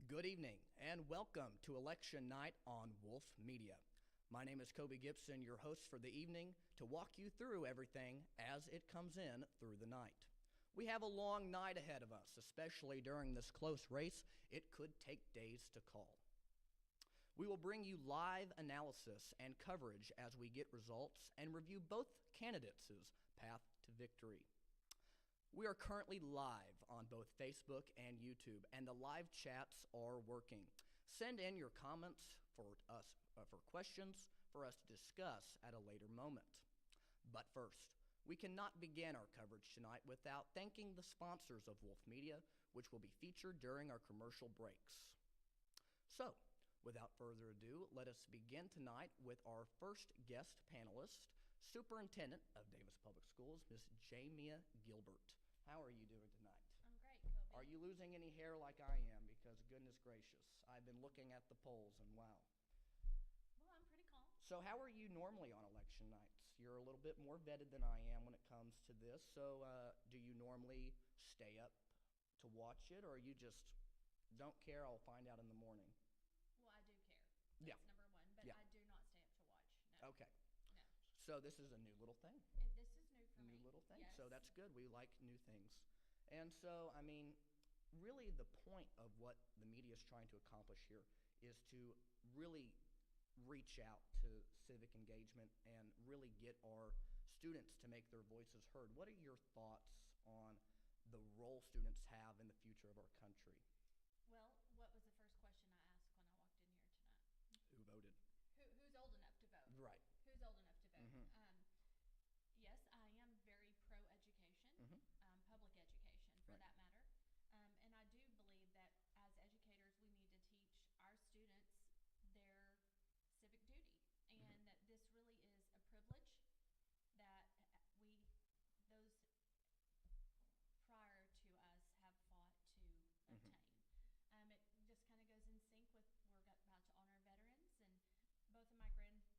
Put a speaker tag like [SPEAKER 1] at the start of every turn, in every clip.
[SPEAKER 1] Good evening and welcome to Election Night on Wolf Media. My name is Kobe Gibson, your host for the evening, to walk you through everything as it comes in through the night. We have a long night ahead of us, especially during this close race. It could take days to call. We will bring you live analysis and coverage as we get results and review both candidates' path to victory. We are currently live on both Facebook and YouTube, and the live chats are working. Send in your comments for questions for us to discuss at a later moment. But first, we cannot begin our coverage tonight without thanking the sponsors of Wolf Media, which will be featured during our commercial breaks. So, without further ado, let us begin tonight with our first guest panelist, Superintendent of Davis Public Schools, Ms. Jamia Gilbert. How are you doing tonight?
[SPEAKER 2] I'm great, Kobe.
[SPEAKER 1] Are you losing any hair like I am? Because goodness gracious, I've been looking at the polls and wow.
[SPEAKER 2] Well, I'm pretty calm.
[SPEAKER 1] So how are you normally on election nights? You're a little bit more vetted than I am when it comes to this. So do you normally stay up to watch it, or you just don't care, I'll find out in the morning?
[SPEAKER 2] Well, I do care.
[SPEAKER 1] Yeah.
[SPEAKER 2] That's number one. But
[SPEAKER 1] Yeah.
[SPEAKER 2] I do not stay up to watch. No.
[SPEAKER 1] Okay.
[SPEAKER 2] No.
[SPEAKER 1] So this is a new little thing.
[SPEAKER 2] This is new for me.
[SPEAKER 1] New little thing.
[SPEAKER 2] Yes.
[SPEAKER 1] So that's good. We like new things. And so, I mean, really the point of what the media is trying to accomplish here is to really reach out to civic engagement and really get our students to make their voices heard. What are your thoughts on the role students have in the future of our country?
[SPEAKER 2] Well, what was the first question I asked when I walked in here tonight?
[SPEAKER 1] Who voted?
[SPEAKER 2] Who's old enough to vote?
[SPEAKER 1] Right.
[SPEAKER 2] Who's old enough to vote?
[SPEAKER 1] Mhm.
[SPEAKER 2] Yes, I am very pro-education,
[SPEAKER 1] Mhm.
[SPEAKER 2] public education for
[SPEAKER 1] Right.
[SPEAKER 2] that matter. And I do believe that as educators, we need to teach our students their civic duty, and that this really is a privilege that we, those prior to us, have fought to obtain. It just kind of goes in sync with about to honor veterans, and both of my grandfathers fought in World War II,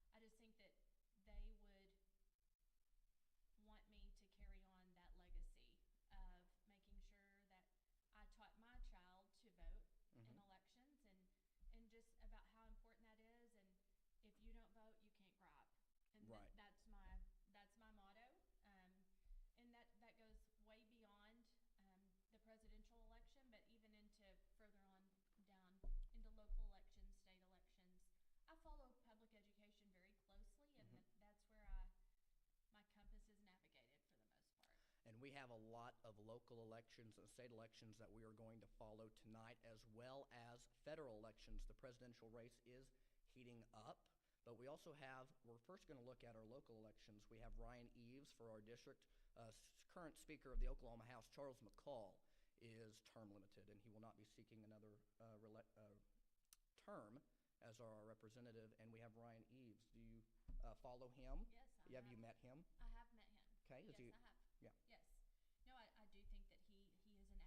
[SPEAKER 2] and I just think that they would want me to carry on that legacy of making sure that I taught my child to vote in elections, and just about how important that is. And if you don't vote, you can't grab. And
[SPEAKER 1] Right.
[SPEAKER 2] that's my motto. And that goes way beyond the presidential election, but even into further on down into local elections, state elections. I follow public education very closely, and that's where my compass is navigated for the most part.
[SPEAKER 1] And we have a lot of local elections and state elections that we are going to follow tonight, as well as federal elections. The presidential race is heating up, but we also have, we're first going to look at our local elections. We have Ryan Eves for our district. Current Speaker of the Oklahoma House, Charles McCall, is term limited, and he will not be seeking another term as our representative. And we have Ryan Eves. Do you follow him?
[SPEAKER 2] Yes,
[SPEAKER 1] Have you met him?
[SPEAKER 2] I have met him.
[SPEAKER 1] Okay.
[SPEAKER 2] Yes, I have.
[SPEAKER 1] Yeah.
[SPEAKER 2] Yes. No, I do think that he is an advocate
[SPEAKER 1] Okay.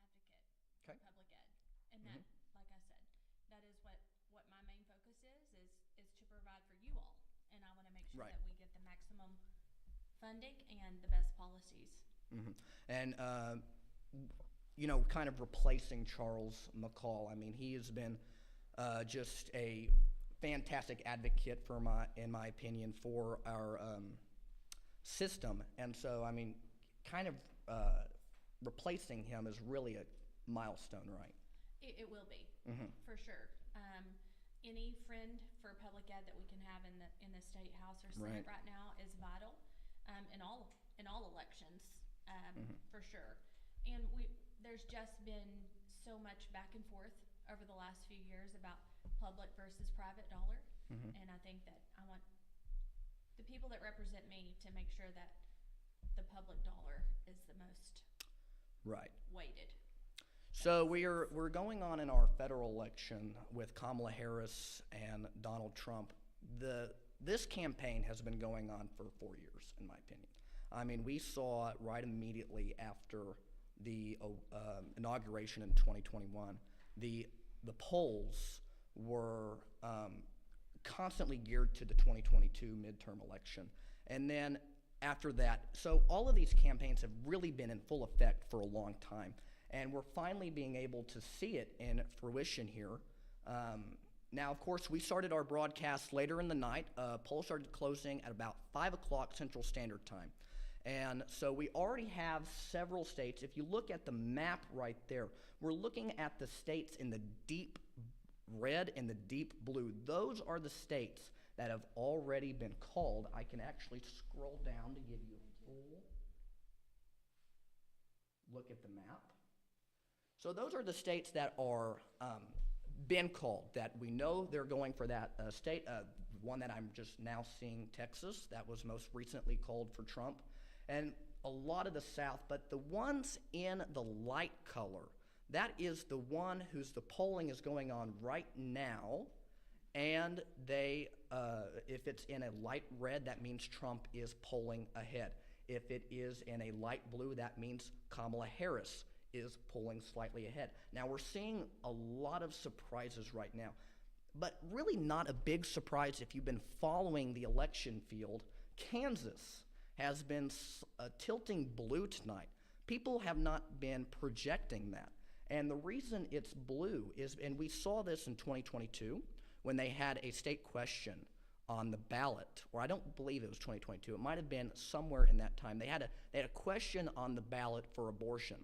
[SPEAKER 2] for public ed. And that, like I said, that is what my main focus is to provide for you all. And I want to make sure
[SPEAKER 1] Right.
[SPEAKER 2] that we get the maximum funding and the best policies.
[SPEAKER 1] And, kind of replacing Charles McCall. I mean, he has been just a fantastic advocate in my opinion, for our system. And so, I mean, kind of replacing him is really a milestone, right?
[SPEAKER 2] It will be, for sure. Any friend for public ed that we can have in the state house or senate right now is vital in all elections, for sure. And there's just been so much back and forth over the last few years about public versus private dollar, and I think that I want the people that represent me to make sure that the public dollar is the most weighted.
[SPEAKER 1] So we're going on in our federal election with Kamala Harris and Donald Trump. This campaign has been going on for 4 years, in my opinion. I mean, we saw right immediately after the inauguration in 2021, the polls were constantly geared to the 2022 midterm election. And then after that, so all of these campaigns have really been in full effect for a long time. And we're finally being able to see it in fruition here. Now, of course, we started our broadcast later in the night. Polls started closing at about 5 o'clock Central Standard Time. And so we already have several states. If you look at the map right there, we're looking at the states in the deep red and the deep blue. Those are the states that have already been called. I can actually scroll down to give you a full look at the map. So those are the states that are been called, that we know they're going for that state. One that I'm just now seeing, Texas, that was most recently called for Trump. And a lot of the South, but the ones in the light color, that is the one whose the polling is going on right now. And they, if it's in a light red, that means Trump is polling ahead. If it is in a light blue, that means Kamala Harris is pulling slightly ahead. Now, we're seeing a lot of surprises right now, but really not a big surprise if you've been following the election field. Kansas has been tilting blue tonight. People have not been projecting that. And the reason it's blue is, and we saw this in 2022 when they had a state question on the ballot, or I don't believe it was 2022. It might have been somewhere in that time. They had a question on the ballot for abortion.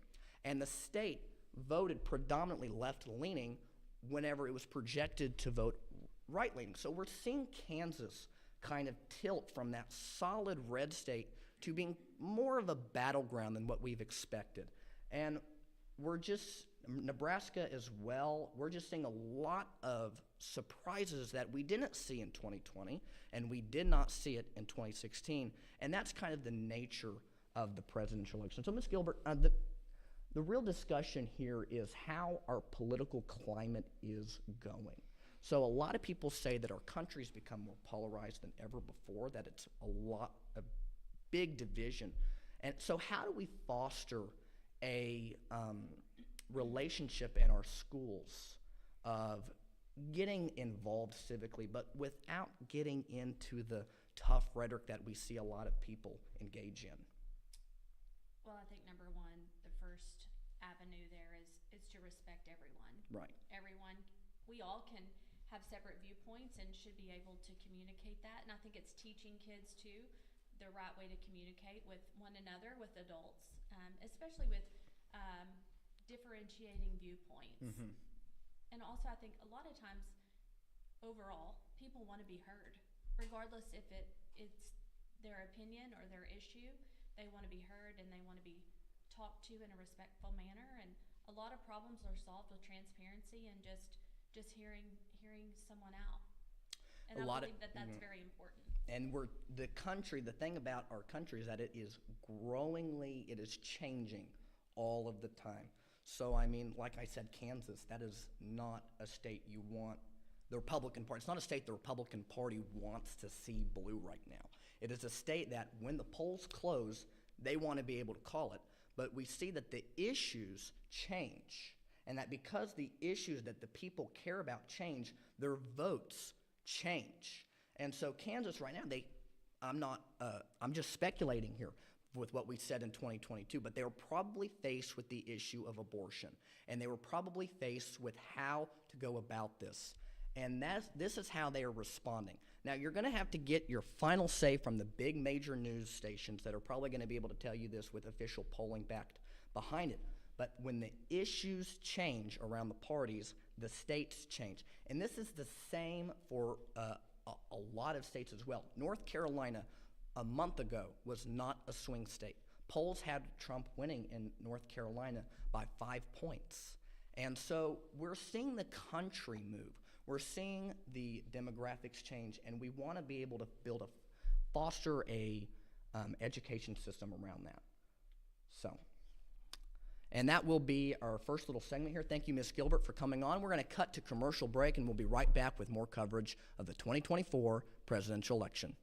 [SPEAKER 1] And the state voted predominantly left-leaning whenever it was projected to vote right-leaning. So we're seeing Kansas kind of tilt from that solid red state to being more of a battleground than what we've expected. And Nebraska as well, we're just seeing a lot of surprises that we didn't see in 2020, and we did not see it in 2016. And that's kind of the nature of the presidential election. So, Ms. Gilbert, the real discussion here is how our political climate is going. So a lot of people say that our country's become more polarized than ever before, that it's a big division. And so how do we foster a relationship in our schools of getting involved civically, but without getting into the tough rhetoric that we see a lot of people engage in?
[SPEAKER 2] Well, I think number one, the first avenue there is to respect everyone.
[SPEAKER 1] Right.
[SPEAKER 2] Everyone, we all can have separate viewpoints and should be able to communicate that. And I think it's teaching kids too the right way to communicate with one another, with adults, especially with differentiating viewpoints. Mm-hmm. And also, I think a lot of times, overall, people want to be heard, regardless if it's their opinion or their issue. They want to be heard and they want to be talked to in a respectful manner. And a lot of problems are solved with transparency and just hearing someone out. And I believe that that's very important.
[SPEAKER 1] And the thing about our country is that it is it is changing all of the time. So, I mean, like I said, Kansas, that is not a state you want the Republican Party. It's not a state the Republican Party wants to see blue right now. It is a state that when the polls close, they want to be able to call it. But we see that the issues change, and that because the issues that the people care about change, their votes change. And so Kansas right now, I'm just speculating here with what we said in 2022, but they were probably faced with the issue of abortion, and they were probably faced with how to go about this. And this is how they are responding. Now, you're going to have to get your final say from the big major news stations that are probably going to be able to tell you this with official polling backed behind it. But when the issues change around the parties, the states change. And this is the same for a lot of states as well. North Carolina, a month ago, was not a swing state. Polls had Trump winning in North Carolina by 5 points. And so we're seeing the country move. We're seeing the demographics change, and we want to be able to foster a education system around that. So, and that will be our first little segment here. Thank you, Ms. Gilbert, for coming on. We're going to cut to commercial break, and we'll be right back with more coverage of the 2024 presidential election.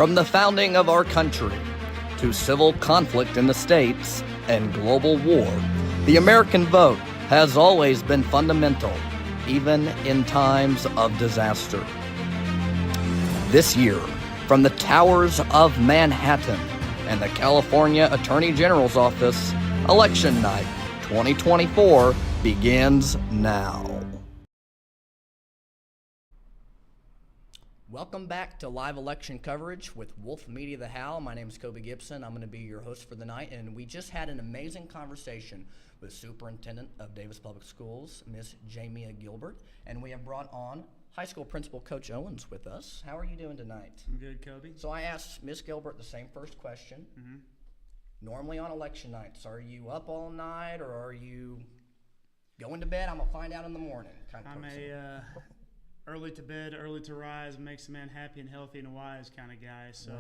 [SPEAKER 1] From the founding of our country to civil conflict in the states and global war, the American vote has always been fundamental, even in times of disaster. This year, from the towers of Manhattan and the California Attorney General's office, Election Night 2024 begins now. Welcome back to live election coverage with Wolf Media The How. My name is Kobe Gibson. I'm going to be your host for the night, and we just had an amazing conversation with Superintendent of Davis Public Schools, Miss Jamia Gilbert, and we have brought on high school principal Coach Owens with us. How are you doing tonight?
[SPEAKER 3] I'm good, Kobe.
[SPEAKER 1] So I asked Miss Gilbert the same first question. Normally on election nights, are you up all night or are you going to bed? I'm going to find out in the morning kind of person.
[SPEAKER 3] I'm a early to bed, early to rise, makes a man happy and healthy and wise kind of guy. So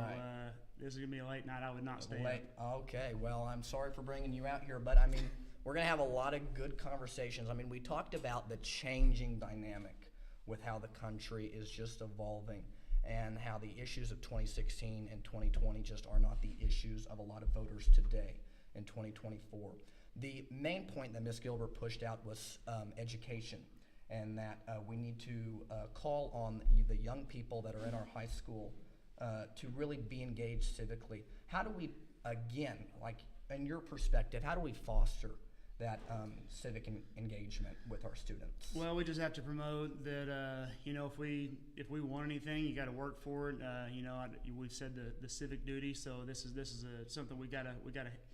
[SPEAKER 3] this is going to be a late night. I would not stay up.
[SPEAKER 1] Okay, well, I'm sorry for bringing you out here, but I mean, we're going to have a lot of good conversations. I mean, we talked about the changing dynamic with how the country is just evolving and how the issues of 2016 and 2020 just are not the issues of a lot of voters today in 2024. The main point that Ms. Gilbert pushed out was education, and that we need to call on the young people that are in our high school to really be engaged civically. How do we, again, like in your perspective, how do we foster that civic engagement with our students?
[SPEAKER 3] Well, we just have to promote that. If we want anything, you got to work for it. We've said the civic duty, so this is something we gotta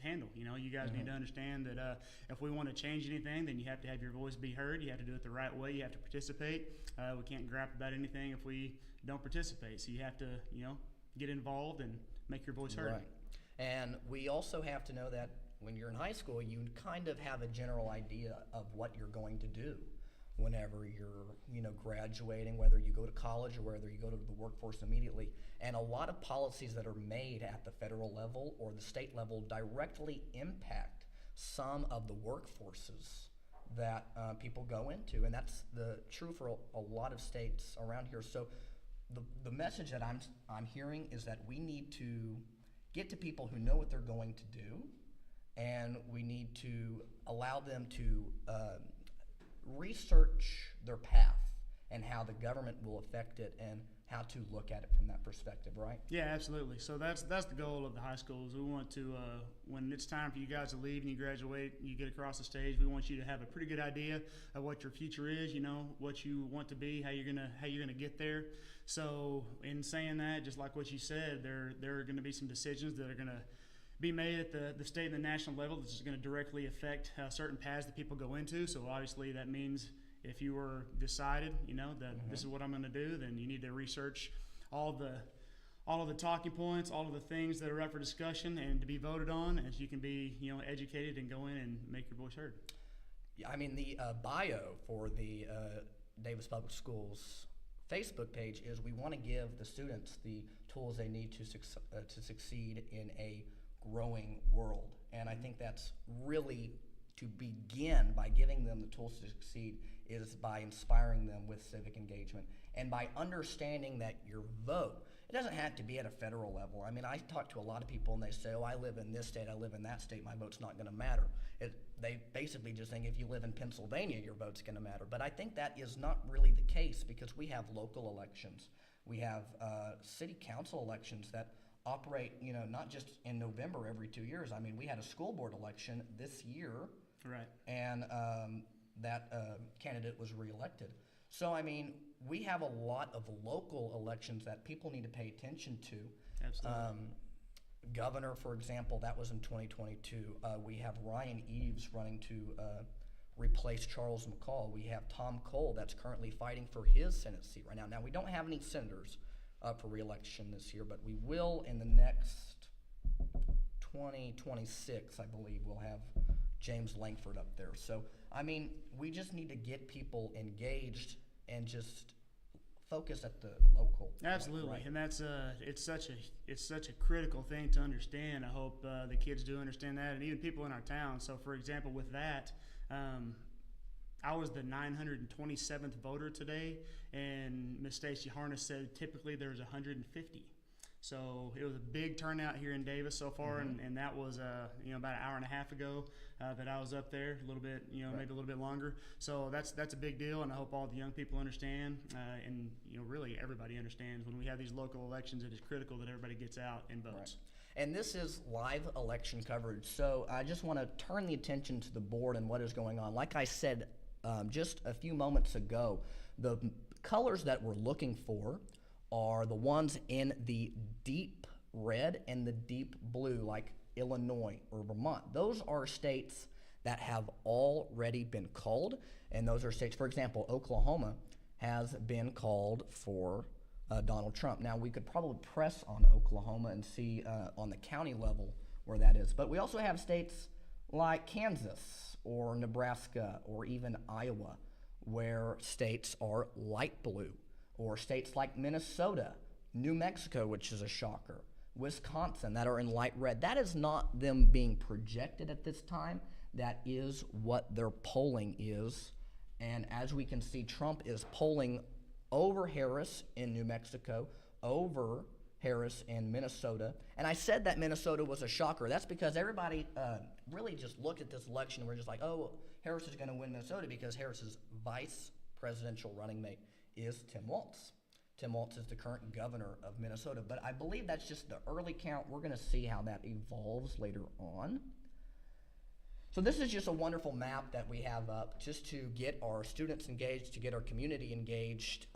[SPEAKER 3] handle. You guys need to understand that if we want to change anything, then you have to have your voice be heard. You have to do it the right way. You have to participate. We can't gripe about anything if we don't participate. So you have to get involved and make your voice heard.
[SPEAKER 1] Right. And we also have to know that when you're in high school, you kind of have a general idea of what you're going to do whenever you're, graduating, whether you go to college or whether you go to the workforce immediately. And a lot of policies that are made at the federal level or the state level directly impact some of the workforces that people go into. And that's true for a lot of states around here. So the message that I'm hearing is that we need to get to people who know what they're going to do, and we need to allow them to research their path and how the government will affect it and how to look at it from that perspective, right?
[SPEAKER 3] Yeah, absolutely. So that's the goal of the high schools. We want to, when it's time for you guys to leave and you graduate, you get across the stage, we want you to have a pretty good idea of what your future is, what you want to be, how you're gonna get there. So in saying that, just like what you said, there are gonna be some decisions that are gonna be made at the state and the national level. This is going to directly affect certain paths that people go into. So obviously that means if you were decided, that this is what I'm going to do, then you need to research all of the talking points, all of the things that are up for discussion and to be voted on, as you can be, educated and go in and make your voice heard.
[SPEAKER 1] Yeah, I mean, the bio for the Davis Public Schools Facebook page is we want to give the students the tools they need to succeed in a growing world. And I think that's really to begin by giving them the tools to succeed is by inspiring them with civic engagement and by understanding that your vote, it doesn't have to be at a federal level. I mean, I talk to a lot of people and they say, I live in this state, I live in that state, my vote's not going to matter. They basically just think if you live in Pennsylvania, your vote's going to matter. But I think that is not really the case because we have local elections. We have city council elections that operate, not just in November every 2 years. I mean, we had a school board election this year,
[SPEAKER 3] right? And
[SPEAKER 1] that candidate was reelected. So, I mean, we have a lot of local elections that people need to pay attention to.
[SPEAKER 3] Absolutely.
[SPEAKER 1] Governor, for example, that was in 2022. We have Ryan Eves running to replace Charles McCall. We have Tom Cole that's currently fighting for his Senate seat right now. Now, we don't have any senators up for re-election this year, but we will in the next 2026, I believe. We'll have James Langford up there. So, I mean, we just need to get people engaged and just focus at the local.
[SPEAKER 3] Absolutely,
[SPEAKER 1] right?
[SPEAKER 3] And that's it's such a critical thing to understand. I hope the kids do understand that, and even people in our town. So, for example, with that, I was the 927th voter today, and Ms. Stacy Harness said typically there's 150. So it was a big turnout here in Davis so far, and that was about an hour and a half ago that I was up there, a little bit, maybe a little bit longer. So that's a big deal, and I hope all the young people understand, and really everybody understands when we have these local elections, it is critical that everybody gets out and votes.
[SPEAKER 1] Right. And this is live election coverage, so I just want to turn the attention to the board and what is going on. Like I said just a few moments ago, the colors that we're looking for are the ones in the deep red and the deep blue, like Illinois or Vermont. Those are states that have already been called, and those are states, for example, Oklahoma has been called for Donald Trump. Now, we could probably press on Oklahoma and see on the county level where that is, but we also have states like Kansas or Nebraska or even Iowa where states are light blue, or states like Minnesota, New Mexico, which is a shocker, Wisconsin, that are in light red. That is not them being projected at this time. That is what their polling is. And as we can see, Trump is polling over Harris in New Mexico, over Harris in Minnesota. And I said that Minnesota was a shocker. That's because everybody really just looked at this election and we're just like, oh, Harris is going to win Minnesota because Harris's vice presidential running mate is Tim Walz. Tim Walz is the current governor of Minnesota, but I believe that's just the early count. We're going to see how that evolves later on. So this is just a wonderful map that we have up just to get our students engaged, to get our community engaged.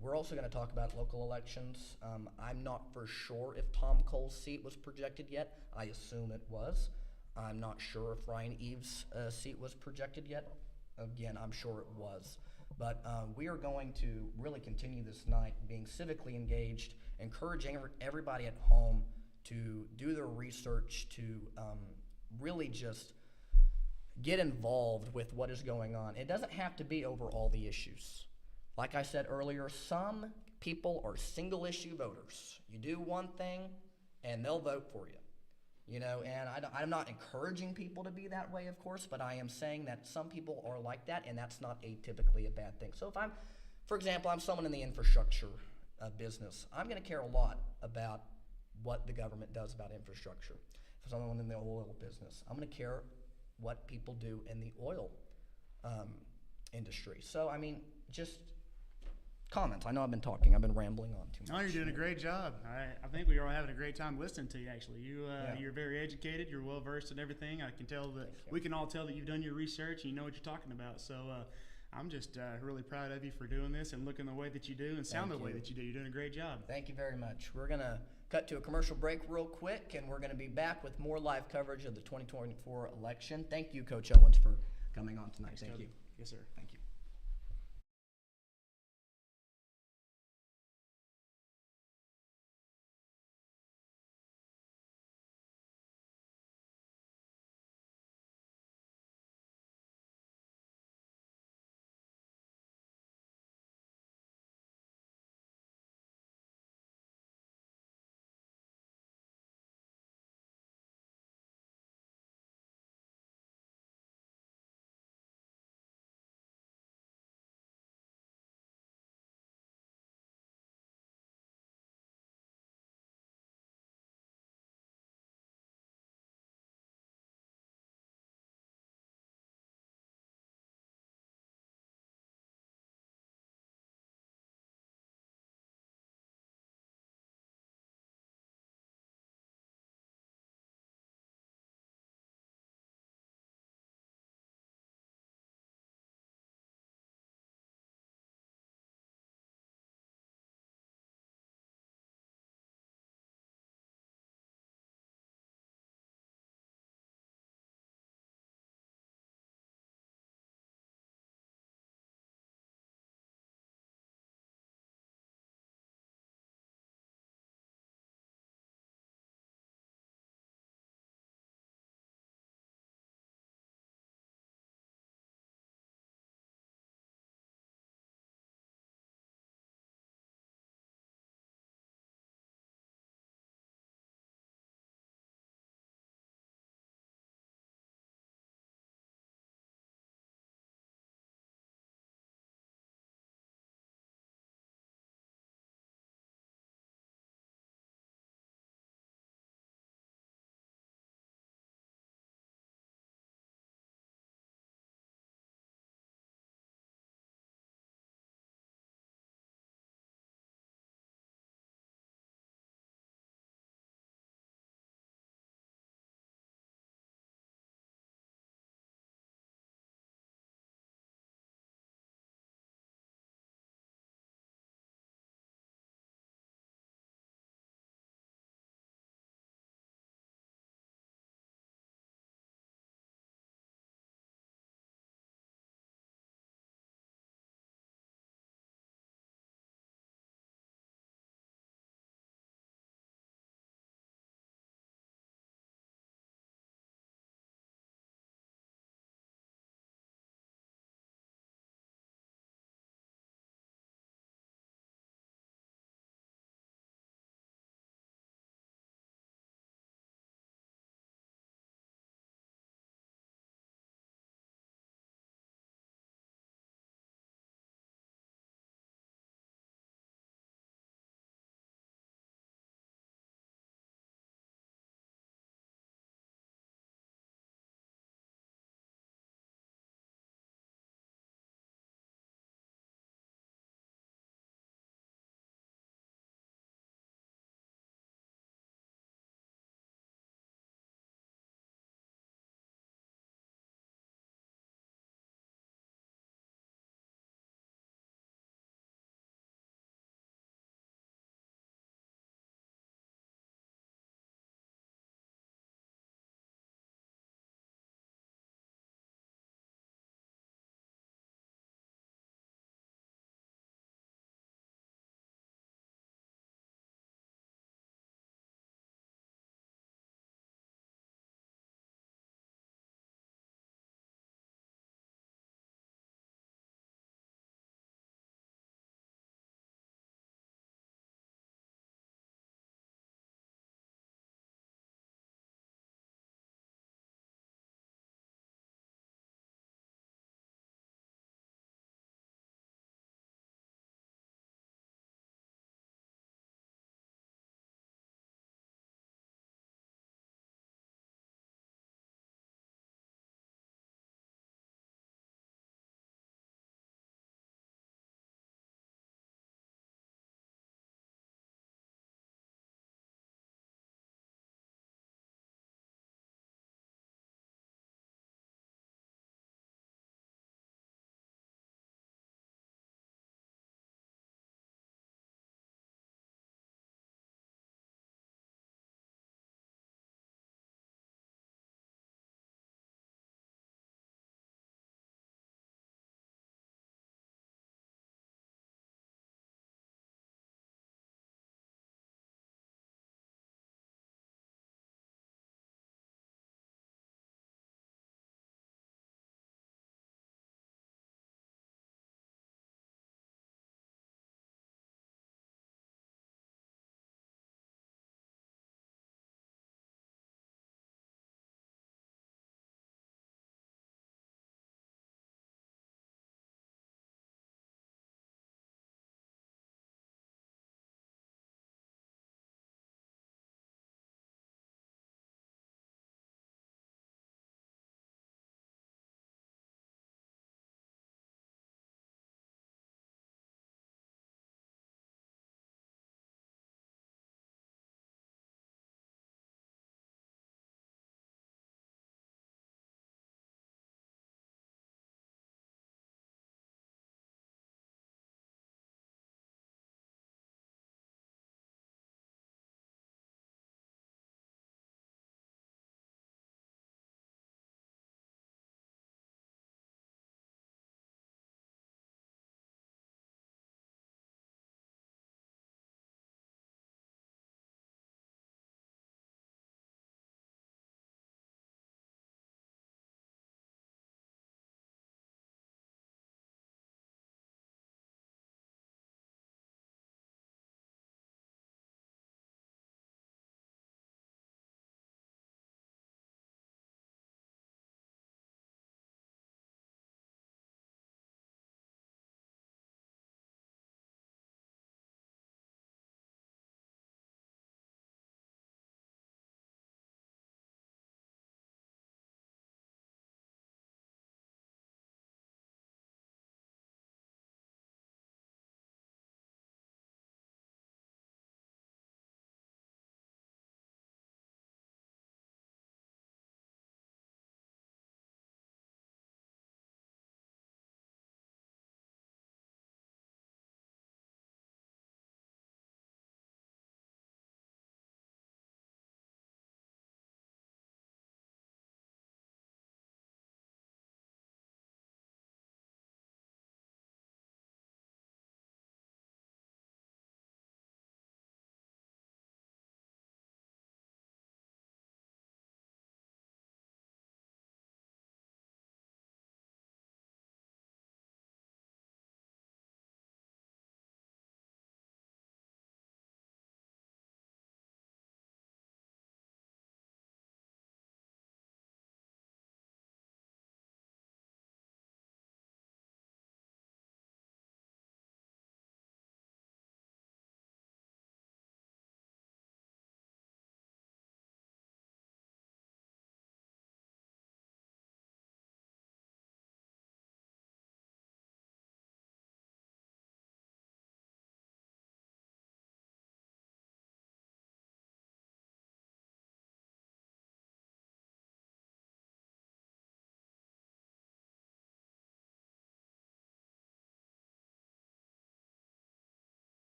[SPEAKER 1] We're also going to talk about local elections. I'm not for sure if Tom Cole's seat was projected yet. I assume it was. I'm not sure if Ryan Eves' seat was projected yet. Again, I'm sure it was. But we are going to really continue this night being civically engaged, encouraging everybody at home to do their research, to really just get involved with what is going on. It doesn't have to be over all the issues. Like I said earlier, some people are single issue voters. You do one thing and they'll vote for you. And I'm not encouraging people to be that way, of course, but I am saying that some people are like that, and that's not typically a bad thing. So if for example, I'm someone in the infrastructure business, I'm going to care a lot about what the government does about infrastructure. If someone in the oil business, I'm going to care what people do in the oil industry. So, just comments. I know I've been talking. I've been rambling on too much.
[SPEAKER 3] No, you're doing a great job. I think we are having a great time listening to you, actually. You're very educated. You're well-versed in everything. I can tell that we can all tell that you've done your research and you know what you're talking about. So I'm just really proud of you for doing this and looking the way that you do and sound the way that you do. You're doing a great job.
[SPEAKER 1] Thank you very much. We're going to cut to a commercial break real quick, and we're going to be back with more live coverage of the 2024 election. Thank you, Coach Owens, for coming on tonight.
[SPEAKER 3] Thank you. Yes, sir.
[SPEAKER 1] Thank you.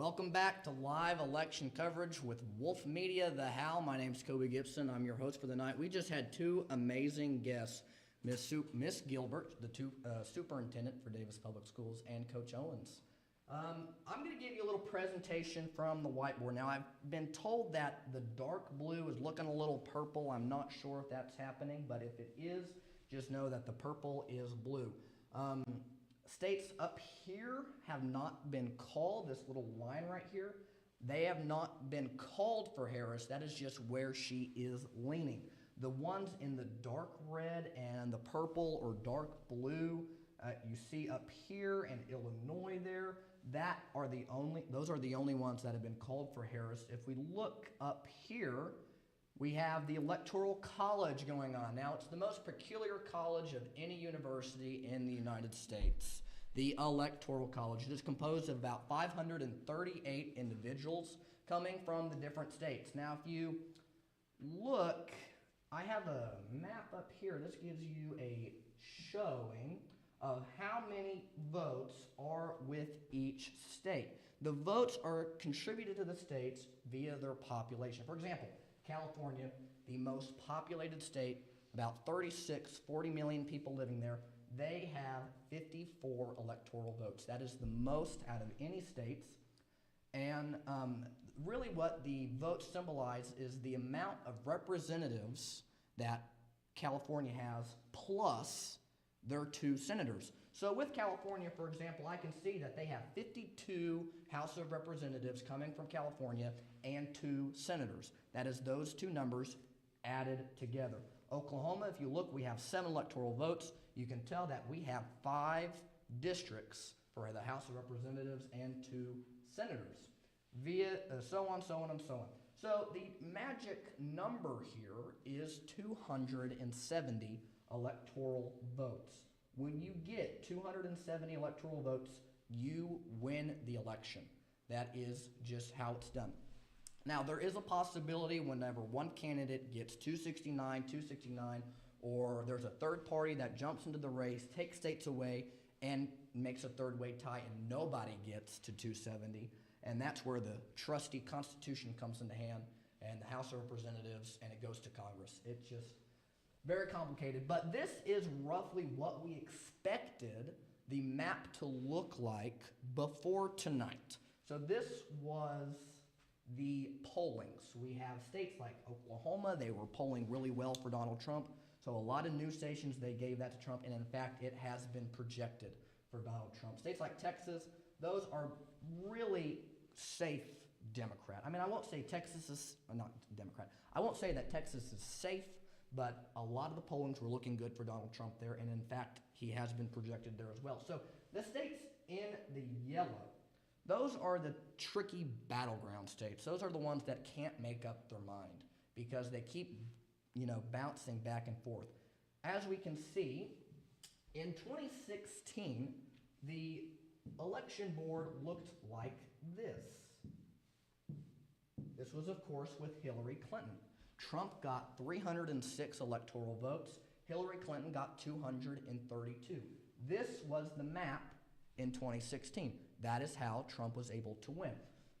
[SPEAKER 1] Welcome back to live election coverage with Wolf Media, The How. My name's Kobe Gibson. I'm your host for the night. We just had two amazing guests, Miss Gilbert, the superintendent for Davis Public Schools, and Coach Owens. I'm going to give you a little presentation from the whiteboard. Now, I've been told that the dark blue is looking a little purple. I'm not sure if that's happening, but if it is, just know that the purple is blue. States up here have not been called, this little line right here. They have not been called for Harris. That is just where she is leaning. The ones in the dark red and the purple or dark blue, you see up here in Illinois there, those are the only ones that have been called for Harris. If we look up here, we have the Electoral College going on. Now, it's the most peculiar college of any university in the United States. The Electoral College. It is composed of about 538 individuals coming from the different states. Now, if you look, I have a map up here. This gives you a showing of how many votes are with each state. The votes are contributed to the states via their population. For example, California, the most populated state, about 40 million people living there, they have 54 electoral votes. That is the most out of any states. And really what the votes symbolize is the amount of representatives that California has plus their 2 senators. So with California, for example, I can see that they have 52 House of Representatives coming from California and 2 senators. That is those 2 numbers added together. Oklahoma, if you look, we have 7 electoral votes. You can tell that we have 5 districts for the House of Representatives and 2 senators, via so on, so on, and so on. So the magic number here is 270 electoral votes. When you get 270 electoral votes, you win the election. That is just how it's done. Now, there is a possibility whenever one candidate gets 269, or there's a third party that jumps into the race, takes states away, and makes a third-way tie, and nobody gets to 270. And that's where the trusty Constitution comes into hand, and the House of Representatives, and it goes to Congress. It's just very complicated. But this is roughly what we expected the map to look like before tonight. So this was the polling. So we have states like Oklahoma, they were polling really well for Donald Trump. So a lot of news stations, they gave that to Trump, and in fact, it has been projected for Donald Trump. States like Texas, those are really safe Democrat. I mean, I won't say Texas is, not Democrat, I won't say that Texas is safe, but a lot of the pollings were looking good for Donald Trump there, and in fact, he has been projected there as well. So the states in the yellow, those are the tricky battleground states. Those are the ones that can't make up their mind because they keep bouncing back and forth. As we can see, in 2016, the election board looked like this. This was, of course, with Hillary Clinton. Trump got 306 electoral votes. Hillary Clinton got 232. This was the map in 2016. That is how Trump was able to win.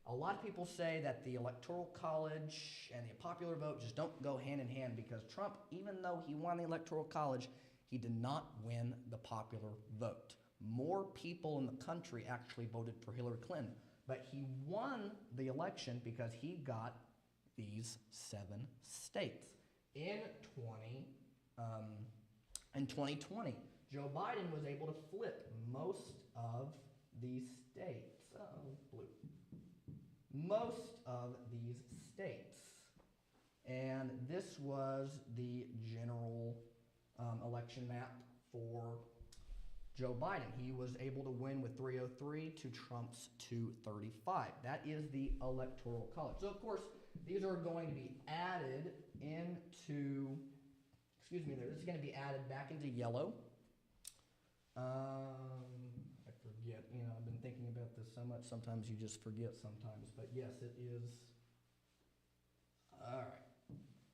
[SPEAKER 1] A lot of people say that the Electoral College and the popular vote just don't go hand in hand because Trump, even though he won the Electoral College, he did not win the popular vote. More people in the country actually voted for Hillary Clinton, but he won the election because he got these 7 states. In 2020, Joe Biden was able to flip most of these states. Blue. Most of these states. And this was the general election map for Joe Biden. He was able to win with 303 to Trump's 235. That is the Electoral College. So, of course, these are going to be added into, this is going to be added back into yellow. I forget, I've been thinking about this so much, sometimes you just forget sometimes, but yes, it is. All right.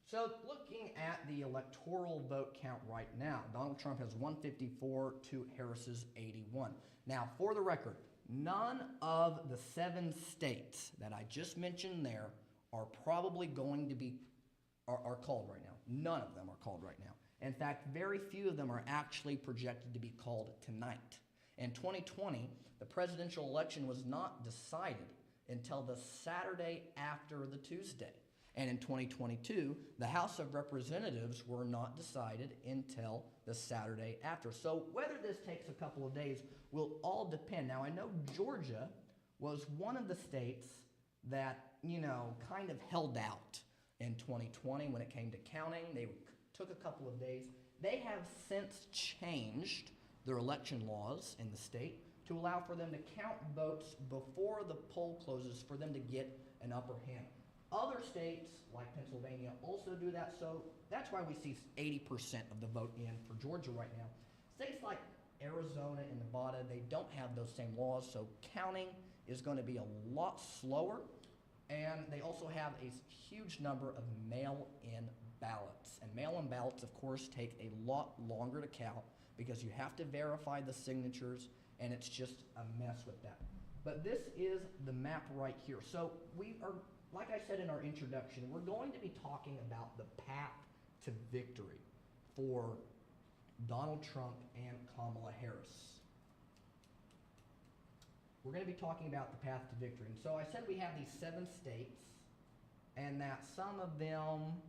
[SPEAKER 1] So looking at the electoral vote count right now, Donald Trump has 154 to Harris's 81. Now, for the record, none of the 7 states that I just mentioned there are probably going to be, are called right now. None of them are called right now. In fact, very few of them are actually projected to be called tonight. In 2020, the presidential election was not decided until the Saturday after the Tuesday. And in 2022, the House of Representatives were not decided until the Saturday after. So whether this takes a couple of days will all depend. Now, I know Georgia was one of the states that, kind of held out in 2020 when it came to counting. They took a couple of days. They have since changed their election laws in the state to allow for them to count votes before the poll closes for them to get an upper hand. Other states, like Pennsylvania, also do that, so that's why we see 80% of the vote in for Georgia right now. States like Arizona and Nevada, they don't have those same laws, so counting is going to be a lot slower, and they also have a huge number of mail-in ballots. And mail-in ballots, of course, take a lot longer to count because you have to verify the signatures, and it's just a mess with that. But this is the map right here. So we are, like I said in our introduction, we're going to be talking about the path to victory for Donald Trump and Kamala Harris. We're going to be talking about the path to victory. And so I said we have these 7 states, and that some of them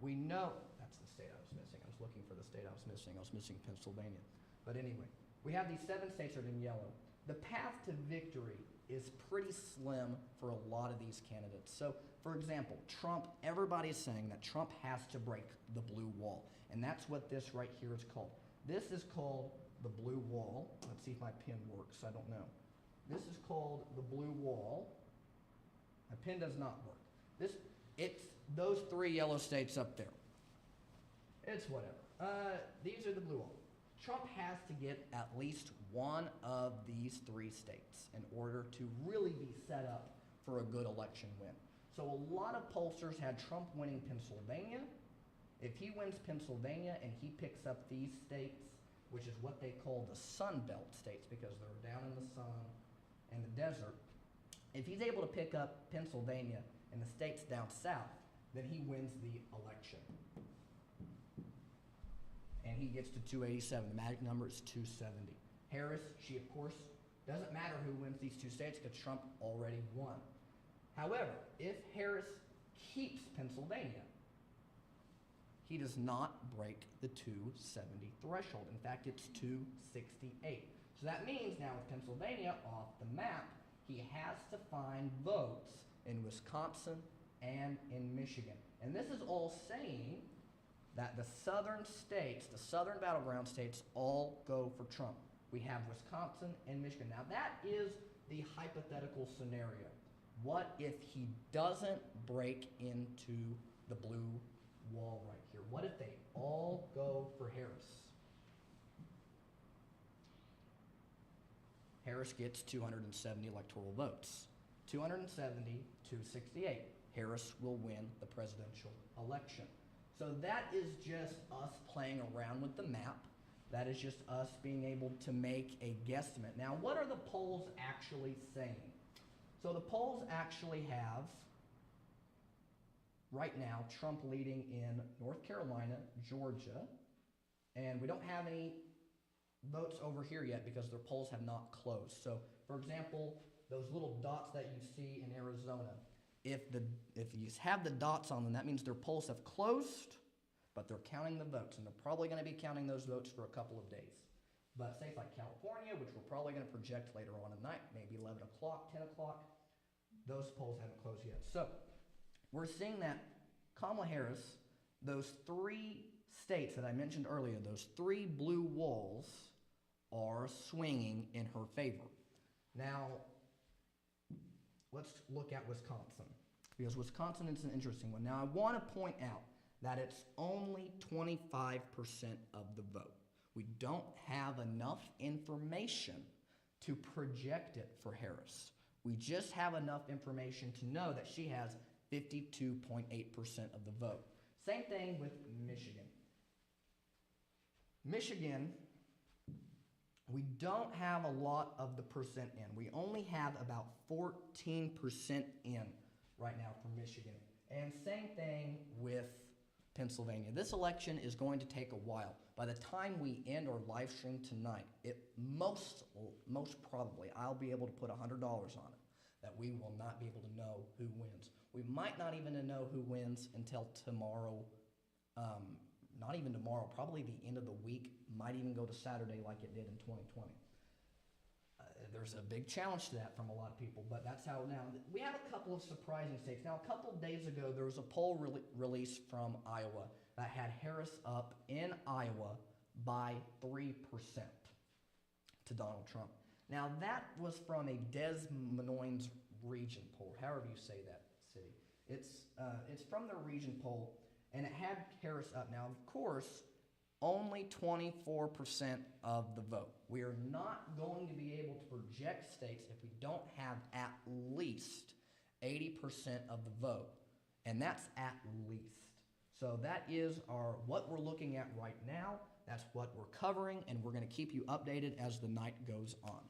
[SPEAKER 1] we know. That's the state I was missing. I was looking for the state I was missing. I was missing Pennsylvania. But anyway, we have these 7 states that are in yellow. The path to victory is pretty slim for a lot of these candidates. So, for example, Trump, everybody's saying that Trump has to break the blue wall. And that's what this right here is called. This is called the blue wall. Let's see if my pen works. I don't know. This is called the blue wall. My pen does not work. It's those 3 yellow states up there. It's whatever. These are the blue wall. Trump has to get at least one of these 3 states in order to really be set up for a good election win. So a lot of pollsters had Trump winning Pennsylvania. If he wins Pennsylvania and he picks up these states, which is what they call the Sun Belt states because they're down in the sun and the desert, if he's able to pick up Pennsylvania and the states down south, then he wins the election. And he gets to 287. The magic number is 270. Harris, she of course, doesn't matter who wins these 2 states because Trump already won. However, if Harris keeps Pennsylvania, he does not break the 270 threshold. In fact, it's 268. So that means now with Pennsylvania off the map, he has to find votes in Wisconsin and in Michigan. And this is all saying that the southern states, the southern battleground states, all go for Trump. We have Wisconsin and Michigan. Now that is the hypothetical scenario. What if he doesn't break into the blue wall right here? What if they all go for Harris? Harris gets 270 electoral votes. 270, 268. Harris will win the presidential election. So that is just us playing around with the map. That is just us being able to make a guesstimate. Now, what are the polls actually saying? So the polls actually have, right now, Trump leading in North Carolina, Georgia, and we don't have any votes over here yet because their polls have not closed. So, for example, those little dots that you see in Arizona, if you have the dots on them, that means their polls have closed, but they're counting the votes, and they're probably going to be counting those votes for a couple of days. But states like California, which we're probably going to project later on at night, maybe 11 o'clock, 10 o'clock, those polls haven't closed yet. So we're seeing that Kamala Harris, those 3 states that I mentioned earlier, those 3 blue walls are swinging in her favor. Now, let's look at Wisconsin, because Wisconsin is an interesting one. Now, I want to point out that it's only 25% of the vote. We don't have enough information to project it for Harris. We just have enough information to know that she has 52.8% of the vote. Same thing with Michigan. Michigan, We don't have a lot of the percent in. We only have about 14% in right now for Michigan. And same thing with Pennsylvania. This election is going to take a while. By the time we end our live stream tonight, most probably I'll be able to put $100 on it, that we will not be able to know who wins. We might not even know who wins until tomorrow. Not even tomorrow, probably the end of the week, might even go to Saturday like it did in 2020. There's a big challenge to that from a lot of people, but that's how now. We have a couple of surprising states. Now, a couple of days ago, there was a poll released from Iowa that had Harris up in Iowa by 3% to Donald Trump. Now, that was from a Des Moines region poll, however you say that city. It's from their region poll, and it had Harris up. Now, of course, only 24% of the vote. We are not going to be able to project states if we don't have at least 80% of the vote, and that's at least. So that is what we're looking at right now. That's what we're covering, and we're going to keep you updated as the night goes on.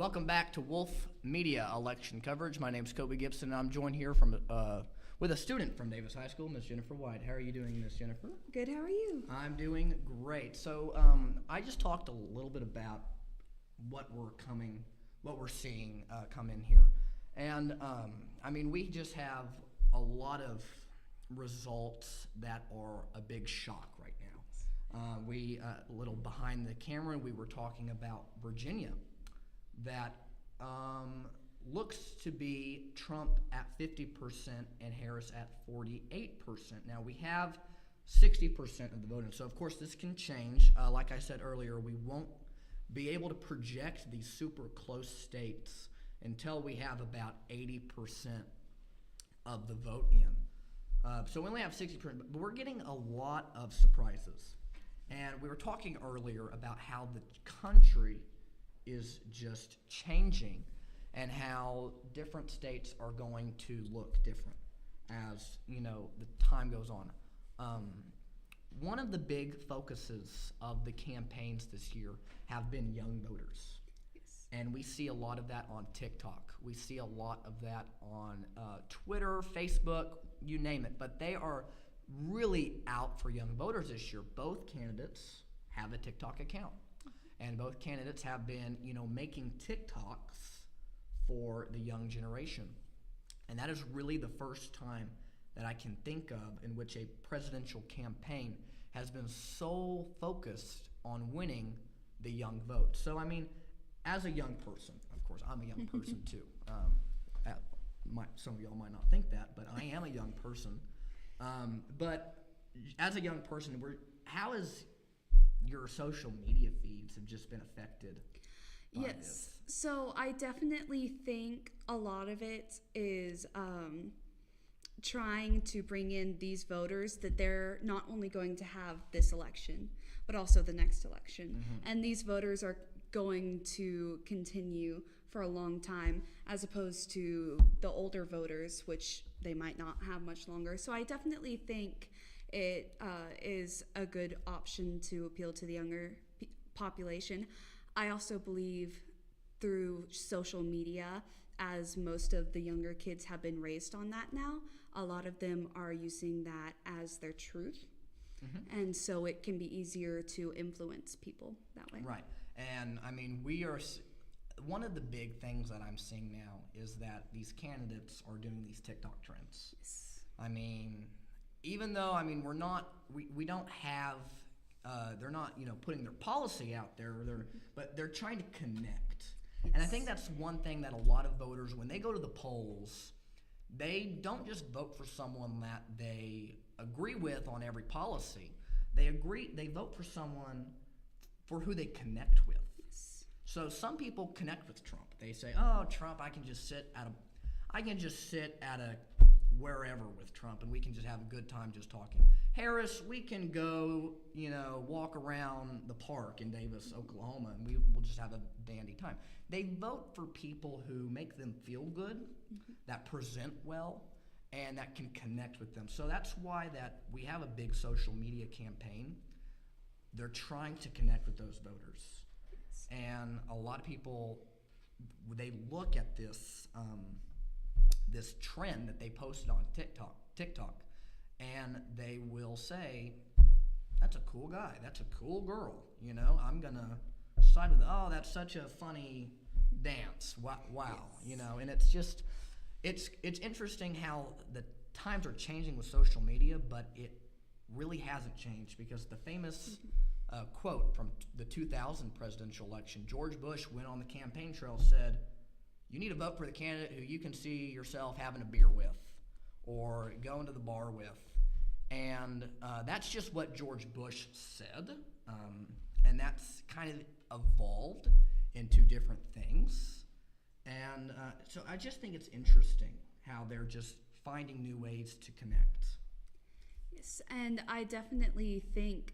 [SPEAKER 1] Welcome back to Wolf Media election coverage. My name is Kobe Gibson, and I'm joined here from with a student from Davis High School, Ms. Jennifer White. How are you doing, Ms. Jennifer?
[SPEAKER 4] Good, how are you?
[SPEAKER 1] I'm doing great. So I just talked a little bit about what we're seeing come in here. And we just have a lot of results that are a big shock right now. A little behind the camera, we were talking about Virginia that looks to be Trump at 50% and Harris at 48%. Now we have 60% of the voting, so of course this can change. Like I said earlier, we won't be able to project these super close states until we have about 80% of the vote in. So we only have 60%, but we're getting a lot of surprises. And we were talking earlier about how the country is just changing and how different states are going to look different as, the time goes on. One of the big focuses of the campaigns this year have been young voters.
[SPEAKER 4] Yes.
[SPEAKER 1] And we see a lot of that on TikTok. We see a lot of that on Twitter, Facebook, you name it. But they are really out for young voters this year. Both candidates have a TikTok account. And both candidates have been, making TikToks for the young generation. And that is really the first time that I can think of in which a presidential campaign has been so focused on winning the young vote. So, as a young person, of course, I'm a young person too. Some of y'all might not think that, but I am a young person. But as a young person, how is your social media feeds have just been affected by this?
[SPEAKER 4] So I definitely think a lot of it is trying to bring in these voters that they're not only going to have this election, but also the next election. Mm-hmm. And these voters are going to continue for a long time, as opposed to the older voters, which they might not have much longer. So I definitely think it is a good option to appeal to the younger population. I also believe through social media, as most of the younger kids have been raised on that now, a lot of them are using that as their truth. Mm-hmm. And so it can be easier to influence people that way.
[SPEAKER 1] Right. And one of the big things that I'm seeing now is that these candidates are doing these TikTok trends.
[SPEAKER 4] Yes.
[SPEAKER 1] Even though we don't have they're not putting their policy out there, but they're trying to connect. Yes. And I think that's one thing that a lot of voters, when they go to the polls, they don't just vote for someone that they agree with on every policy. They vote for someone for who they connect with.
[SPEAKER 4] Yes.
[SPEAKER 1] So some people connect with Trump. They say, "Oh, Trump, I can just sit at a wherever with Trump, and we can just have a good time just talking. Harris, we can go, walk around the park in Davis, Oklahoma, and we'll just have a dandy time." They vote for people who make them feel good, mm-hmm. that present well, and that can connect with them. So that's why that we have a big social media campaign. They're trying to connect with those voters.
[SPEAKER 4] Yes.
[SPEAKER 1] And a lot of people, they look at this this trend that they posted on TikTok, and they will say, "That's a cool guy. That's a cool girl. I'm gonna side with it. Oh, that's such a funny dance. Wow.
[SPEAKER 4] Yes.
[SPEAKER 1] And it's just, it's interesting how the times are changing with social media, but it really hasn't changed, because the famous quote from the 2000 presidential election, George Bush went on the campaign trail, said, "You need to vote for the candidate who you can see yourself having a beer with or going to the bar with." And that's just what George Bush said. And that's kind of evolved into different things. And so I just think it's interesting how they're just finding new ways to connect.
[SPEAKER 4] Yes, and I definitely think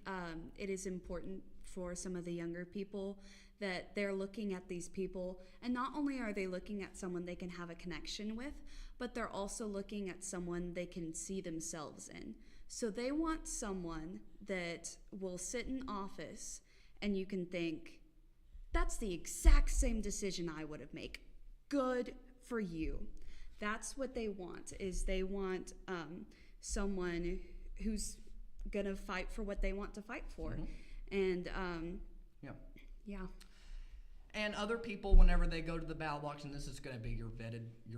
[SPEAKER 4] it is important for some of the younger people that they're looking at these people, and not only are they looking at someone they can have a connection with, but they're also looking at someone they can see themselves in. So they want someone that will sit in office and you can think, that's the exact same decision I would have made. Good for you. That's what they want, is they want someone who's going to fight for what they want to fight for. And yeah.
[SPEAKER 1] And other people, whenever they go to the ballot box, and this is going to be your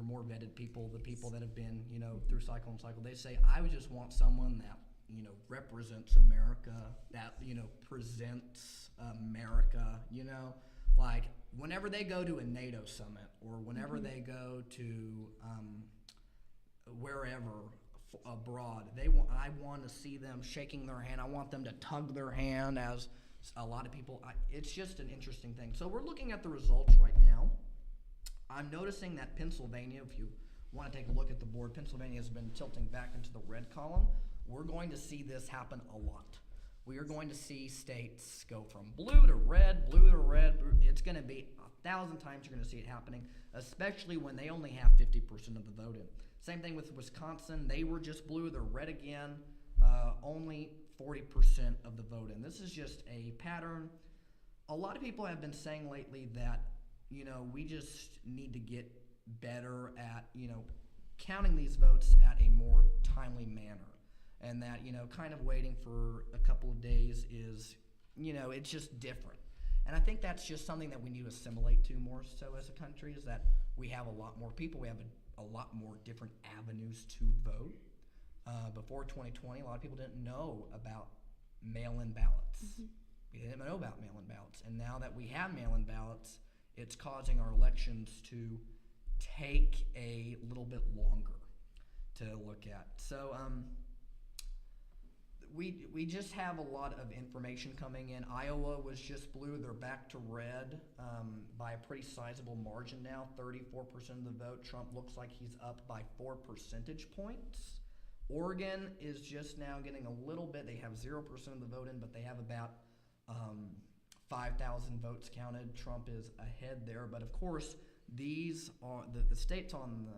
[SPEAKER 1] more vetted people, the people that have been, through cycle and cycle, they say, I would just want someone that, represents America, that, presents America, like whenever they go to a NATO summit or whenever they go to wherever abroad, I want to see them shaking their hand. I want them to tug their hand as a lot of people. It's just an interesting thing. So we're looking at the results right now. I'm noticing that Pennsylvania, if you want to take a look at the board, Pennsylvania has been tilting back into the red column. We're going to see this happen a lot. We are going to see states go from blue to red, blue to red. It's going to be 1,000 times you're going to see it happening, especially when they only have 50% of the vote in. Same thing with Wisconsin. They were just blue. They're red again. Only 40% of the vote in. This is just a pattern. A lot of people have been saying lately that, we just need to get better at, counting these votes at a more timely manner. And that, kind of waiting for a couple of days is, it's just different. And I think that's just something that we need to assimilate to more so as a country, is that we have a lot more people. We have a lot more different avenues to vote. Before 2020, a lot of people didn't know about mail-in ballots. We didn't know about mail-in ballots. And now that we have mail-in ballots, it's causing our elections to take a little bit longer to look at. So we just have a lot of information coming in. Iowa was just blue. They're back to red by a pretty sizable margin now, 34% of the vote. Trump looks like he's up by 4 percentage points. Oregon is just now getting a little bit. They have 0% of the vote in, but they have about 5,000 votes counted. Trump is ahead there. But of course, these are the states on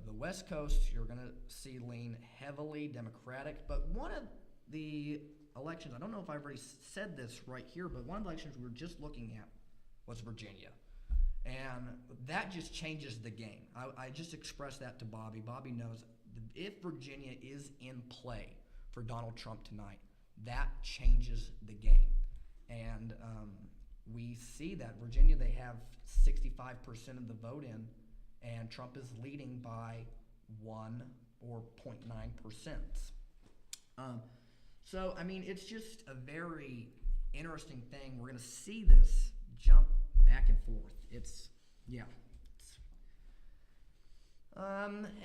[SPEAKER 1] the West Coast. You're going to see lean heavily Democratic. But one of the elections, I don't know if I've already said this right here, but one of the elections we were just looking at was Virginia. And that just changes the game. I just expressed that to Bobby. Bobby knows if Virginia is in play for Donald Trump tonight, that changes the game. And we see that Virginia, they have 65% of the vote in, and Trump is leading by 1 or 0.9%. So, I mean, it's just a very interesting thing. We're going to see this jump back and forth.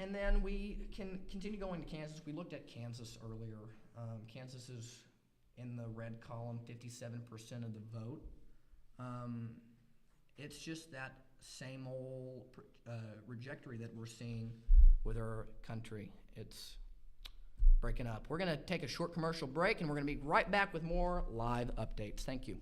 [SPEAKER 1] And then we can continue going to Kansas. We looked at Kansas earlier. Kansas is in the red column, 57% of the vote. It's just that same old trajectory that we're seeing with our country. It's breaking up. We're going to take a short commercial break, and we're going to be right back with more live updates. Thank you.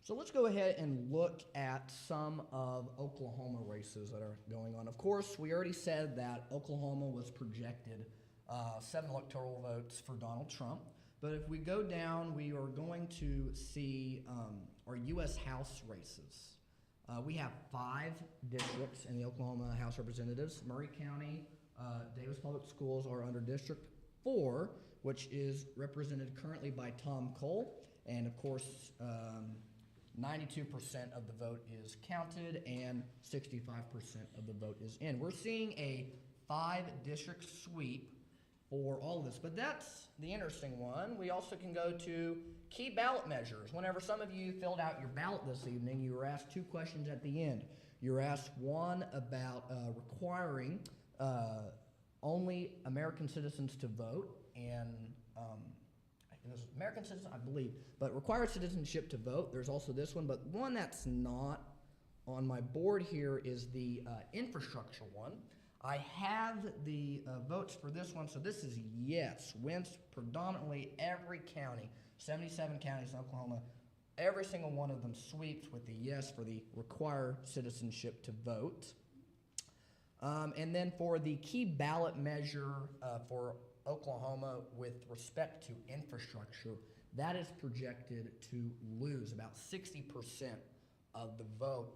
[SPEAKER 1] So let's go ahead and look at some of Oklahoma races that are going on. Of course, we already said that Oklahoma was projected 7 electoral votes for Donald Trump. But if we go down, we are going to see our U.S. House races. We have 5 districts in the Oklahoma House of Representatives. Murray County, Davis Public Schools are under District 4, which is represented currently by Tom Cole. And of course, 92% of the vote is counted and 65% of the vote is in. We're seeing a 5-district sweep for all of this, but that's the interesting one. We also can go to key ballot measures. Whenever some of you filled out your ballot this evening, you were asked 2 questions at the end. You were asked one about requiring only American citizens to vote, and it was American citizens, I believe, but required citizenship to vote. There's also this one, but one that's not on my board here is the infrastructure one. I have the votes for this one, so this is yes. Wins predominantly every county, 77 counties in Oklahoma. Every single one of them sweeps with the yes for the require citizenship to vote. And then for the key ballot measure for Oklahoma with respect to infrastructure, that is projected to lose. About 60% of the vote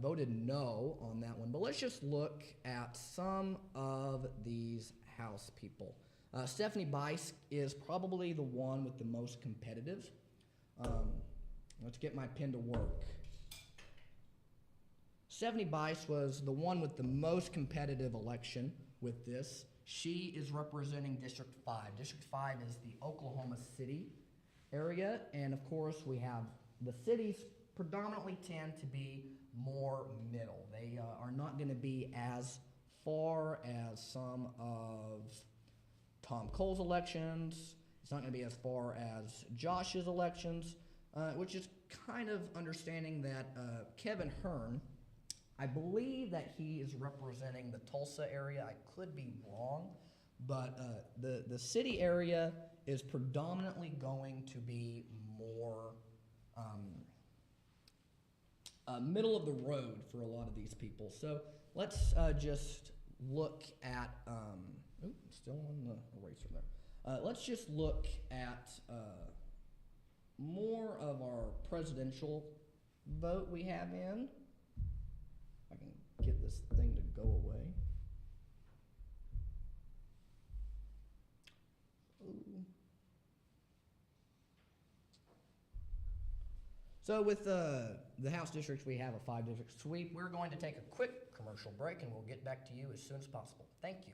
[SPEAKER 1] voted no on that one. But let's just look at some of these House people. Stephanie Bice is probably the one with the most competitive. Let's get my pen to work. Stephanie Bice was the one with the most competitive election with this. She is representing District 5. District 5 is the Oklahoma City area, and of course we have the cities predominantly tend to be more middle. They are not going to be as far as some of Tom Cole's elections. It's not going to be as far as Josh's elections, which is kind of understanding that Kevin Hearn, I believe that he is representing the Tulsa area. I could be wrong, but the city area is predominantly going to be more middle of the road for a lot of these people. So let's just look at, still on the eraser there. Let's just look at more of our presidential vote we have in. If I can get this thing to go away. Ooh. So with the House districts, we have a 5-district sweep. We're going to take a quick commercial break, and we'll get back to you as soon as possible. Thank you.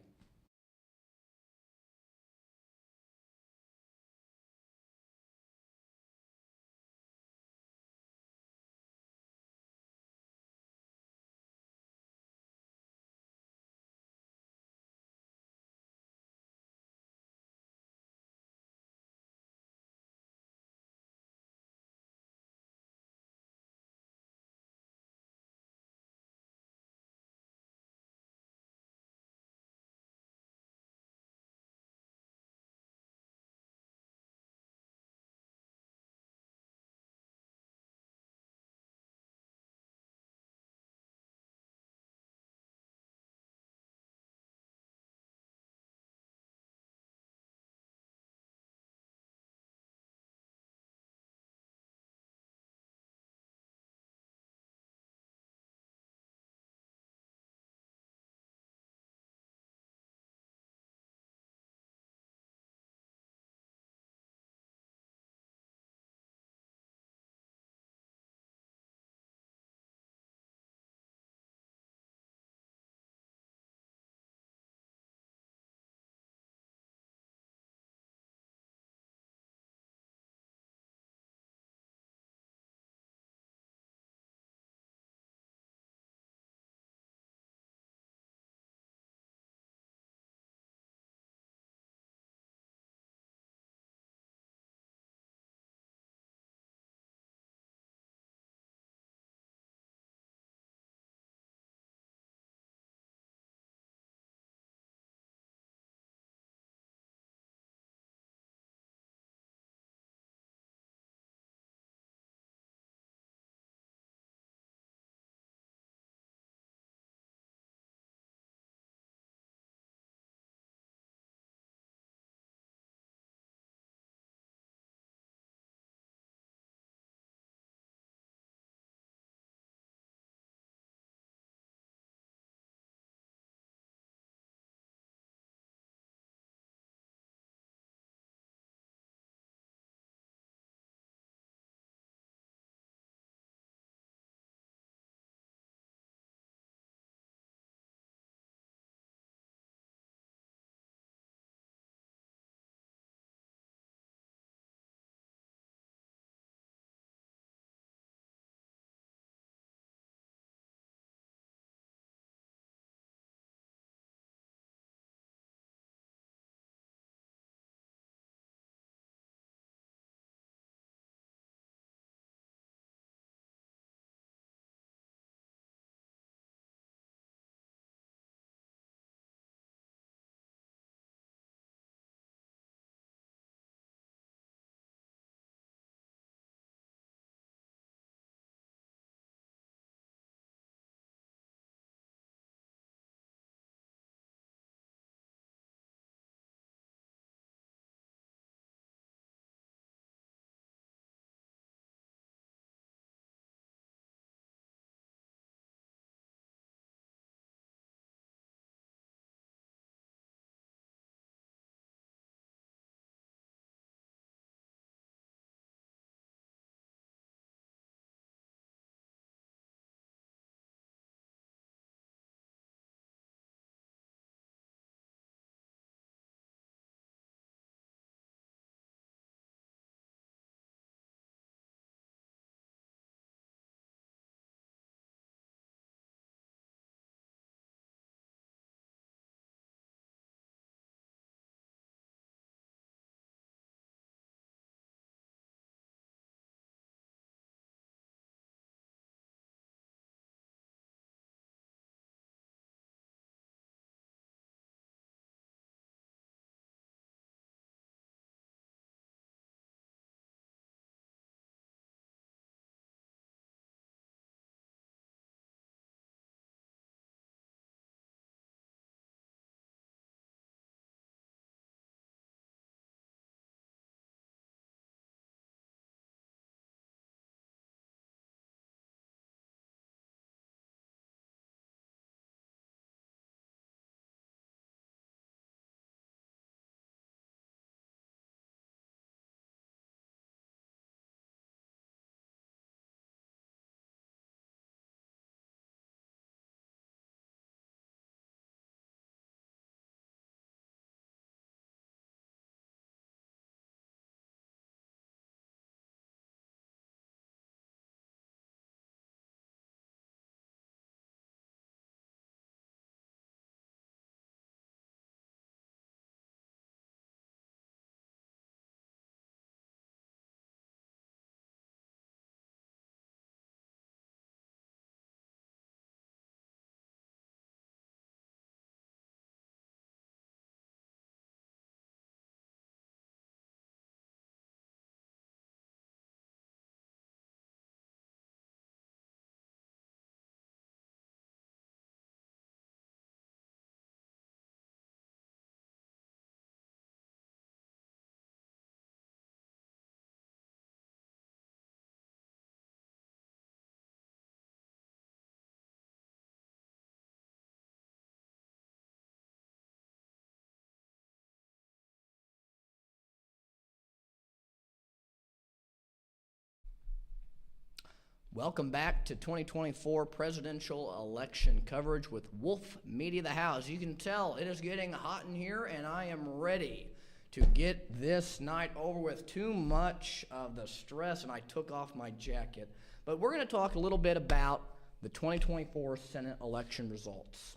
[SPEAKER 1] Welcome back to 2024 presidential election coverage with Wolf Media the House. You can tell it is getting hot in here, and I am ready to get this night over with. Too much of the stress, and I took off my jacket. But we're going to talk a little bit about the 2024 Senate election results.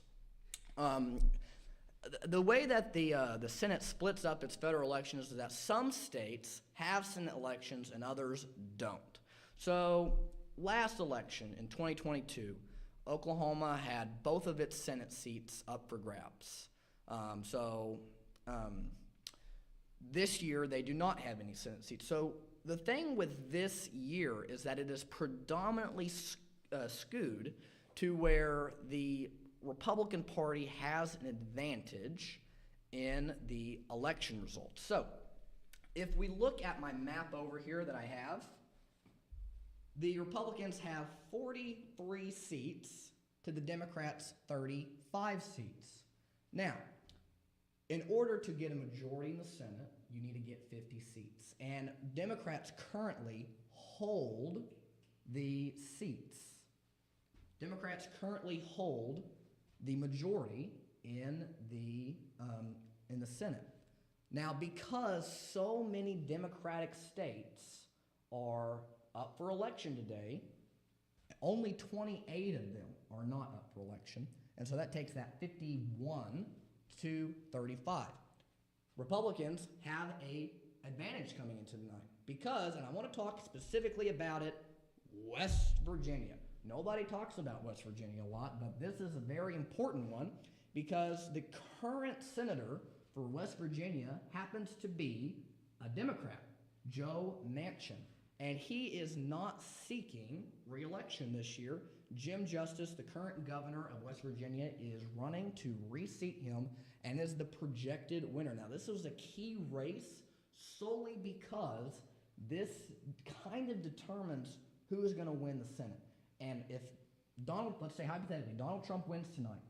[SPEAKER 1] The way that the Senate splits up its federal elections is that some states have Senate elections and others don't. So last election in 2022, Oklahoma had both of its Senate seats up for grabs. This year, they do not have any Senate seats. So the thing with this year is that it is predominantly skewed to where the Republican Party has an advantage in the election results. So if we look at my map over here that I have, the Republicans have 43 seats to the Democrats' 35 seats. Now, in order to get a majority in the Senate, you need to get 50 seats. And Democrats currently hold the seats. Democrats currently hold the majority in the Senate. Now, because so many Democratic states are up for election today, only 28 of them are not up for election, and so that takes that 51 to 35. Republicans have an advantage coming into tonight because, and I want to talk specifically about it, West Virginia. Nobody talks about West Virginia a lot, but this is a very important one because the current senator for West Virginia happens to be a Democrat, Joe Manchin, and he is not seeking re-election this year. Jim Justice, the current governor of West Virginia, is running to reseat him and is the projected winner. Now, this was a key race solely because this kind of determines who is going to win the Senate. And if let's say hypothetically, Donald Trump wins tonight,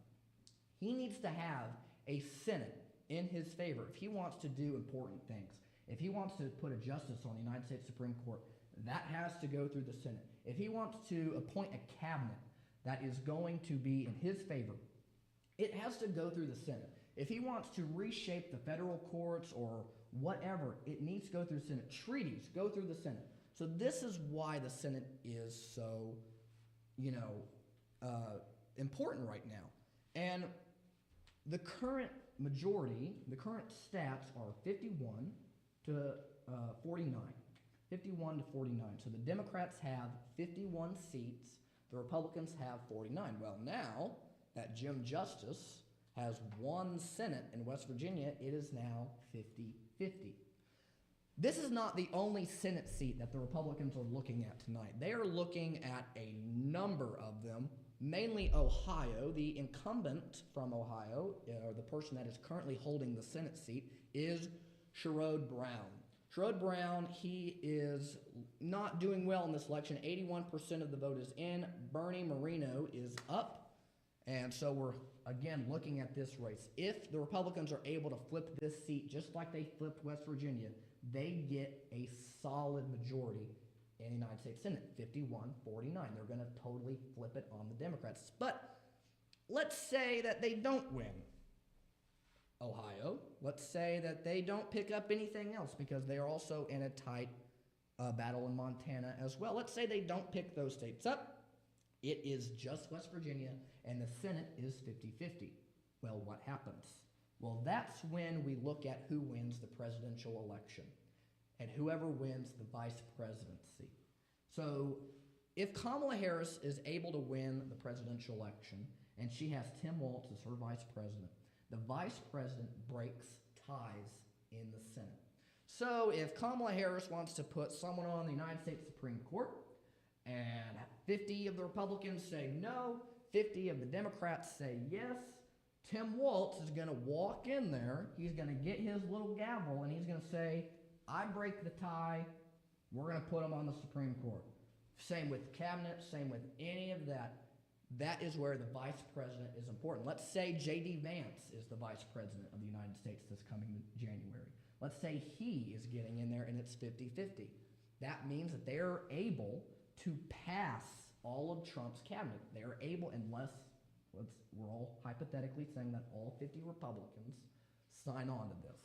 [SPEAKER 1] he needs to have a Senate in his favor if he wants to do important things. If he wants to put a justice on the United States Supreme Court, that has to go through the Senate. If he wants to appoint a cabinet that is going to be in his favor, it has to go through the Senate. If he wants to reshape the federal courts or whatever, it needs to go through the Senate. Treaties go through the Senate. So this is why the Senate is so, important right now. And the current majority, the current stats are 51 to 49. 51 to 49. So the Democrats have 51 seats. The Republicans have 49. Well, now that Jim Justice has one Senate in West Virginia, it is now 50-50. This is not the only Senate seat that the Republicans are looking at tonight. They are looking at a number of them, mainly Ohio. The incumbent from Ohio, or the person that is currently holding the Senate seat, is Sherrod Brown. Sherrod Brown, he is not doing well in this election. 81% of the vote is in. Bernie Moreno is up. And so we're, again, looking at this race. If the Republicans are able to flip this seat just like they flipped West Virginia, they get a solid majority in the United States Senate, 51-49. They're going to totally flip it on the Democrats. But let's say that they don't win Ohio. Let's say that they don't pick up anything else because they are also in a tight battle in Montana as well. Let's say they don't pick those states up. It is just West Virginia, and the Senate is 50-50. Well, what happens? Well, that's when we look at who wins the presidential election and whoever wins the vice presidency. So if Kamala Harris is able to win the presidential election and she has Tim Walz as her vice president, the vice president breaks ties in the Senate. So if Kamala Harris wants to put someone on the United States Supreme Court and 50 of the Republicans say no, 50 of the Democrats say yes, Tim Walz is going to walk in there, he's going to get his little gavel, and he's going to say, I break the tie, we're going to put him on the Supreme Court. Same with cabinet, same with any of that. That is where the vice president is important. Let's say J.D. Vance is the vice president of the United States this coming January. Let's say he is getting in there and it's 50-50. That means that they're able to pass all of Trump's cabinet. They're able, unless we're all hypothetically saying that all 50 Republicans sign on to this.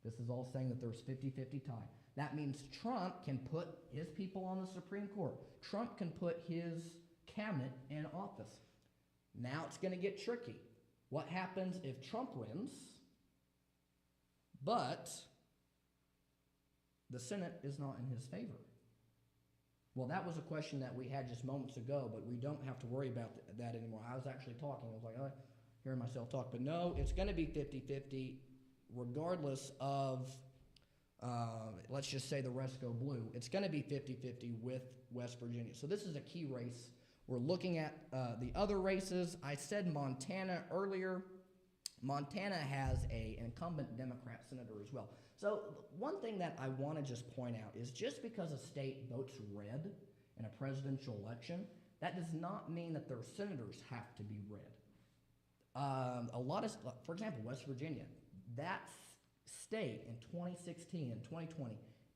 [SPEAKER 1] This is all saying that there's 50-50 tie. That means Trump can put his people on the Supreme Court. Trump can put his cabinet in office. Now it's going to get tricky. What happens if Trump wins, but the Senate is not in his favor? Well, that was a question that we had just moments ago, but we don't have to worry about that anymore. I was actually talking. I was like, hearing myself talk. But no, it's going to be 50-50 regardless of, let's just say the rest go blue. It's going to be 50-50 with West Virginia. So this is a key race. We're looking at the other races. I said Montana earlier. Montana has an incumbent Democrat senator as well. So one thing that I want to just point out is just because a state votes red in a presidential election, that does not mean that their senators have to be red. For example, West Virginia, that state in 2016 and 2020,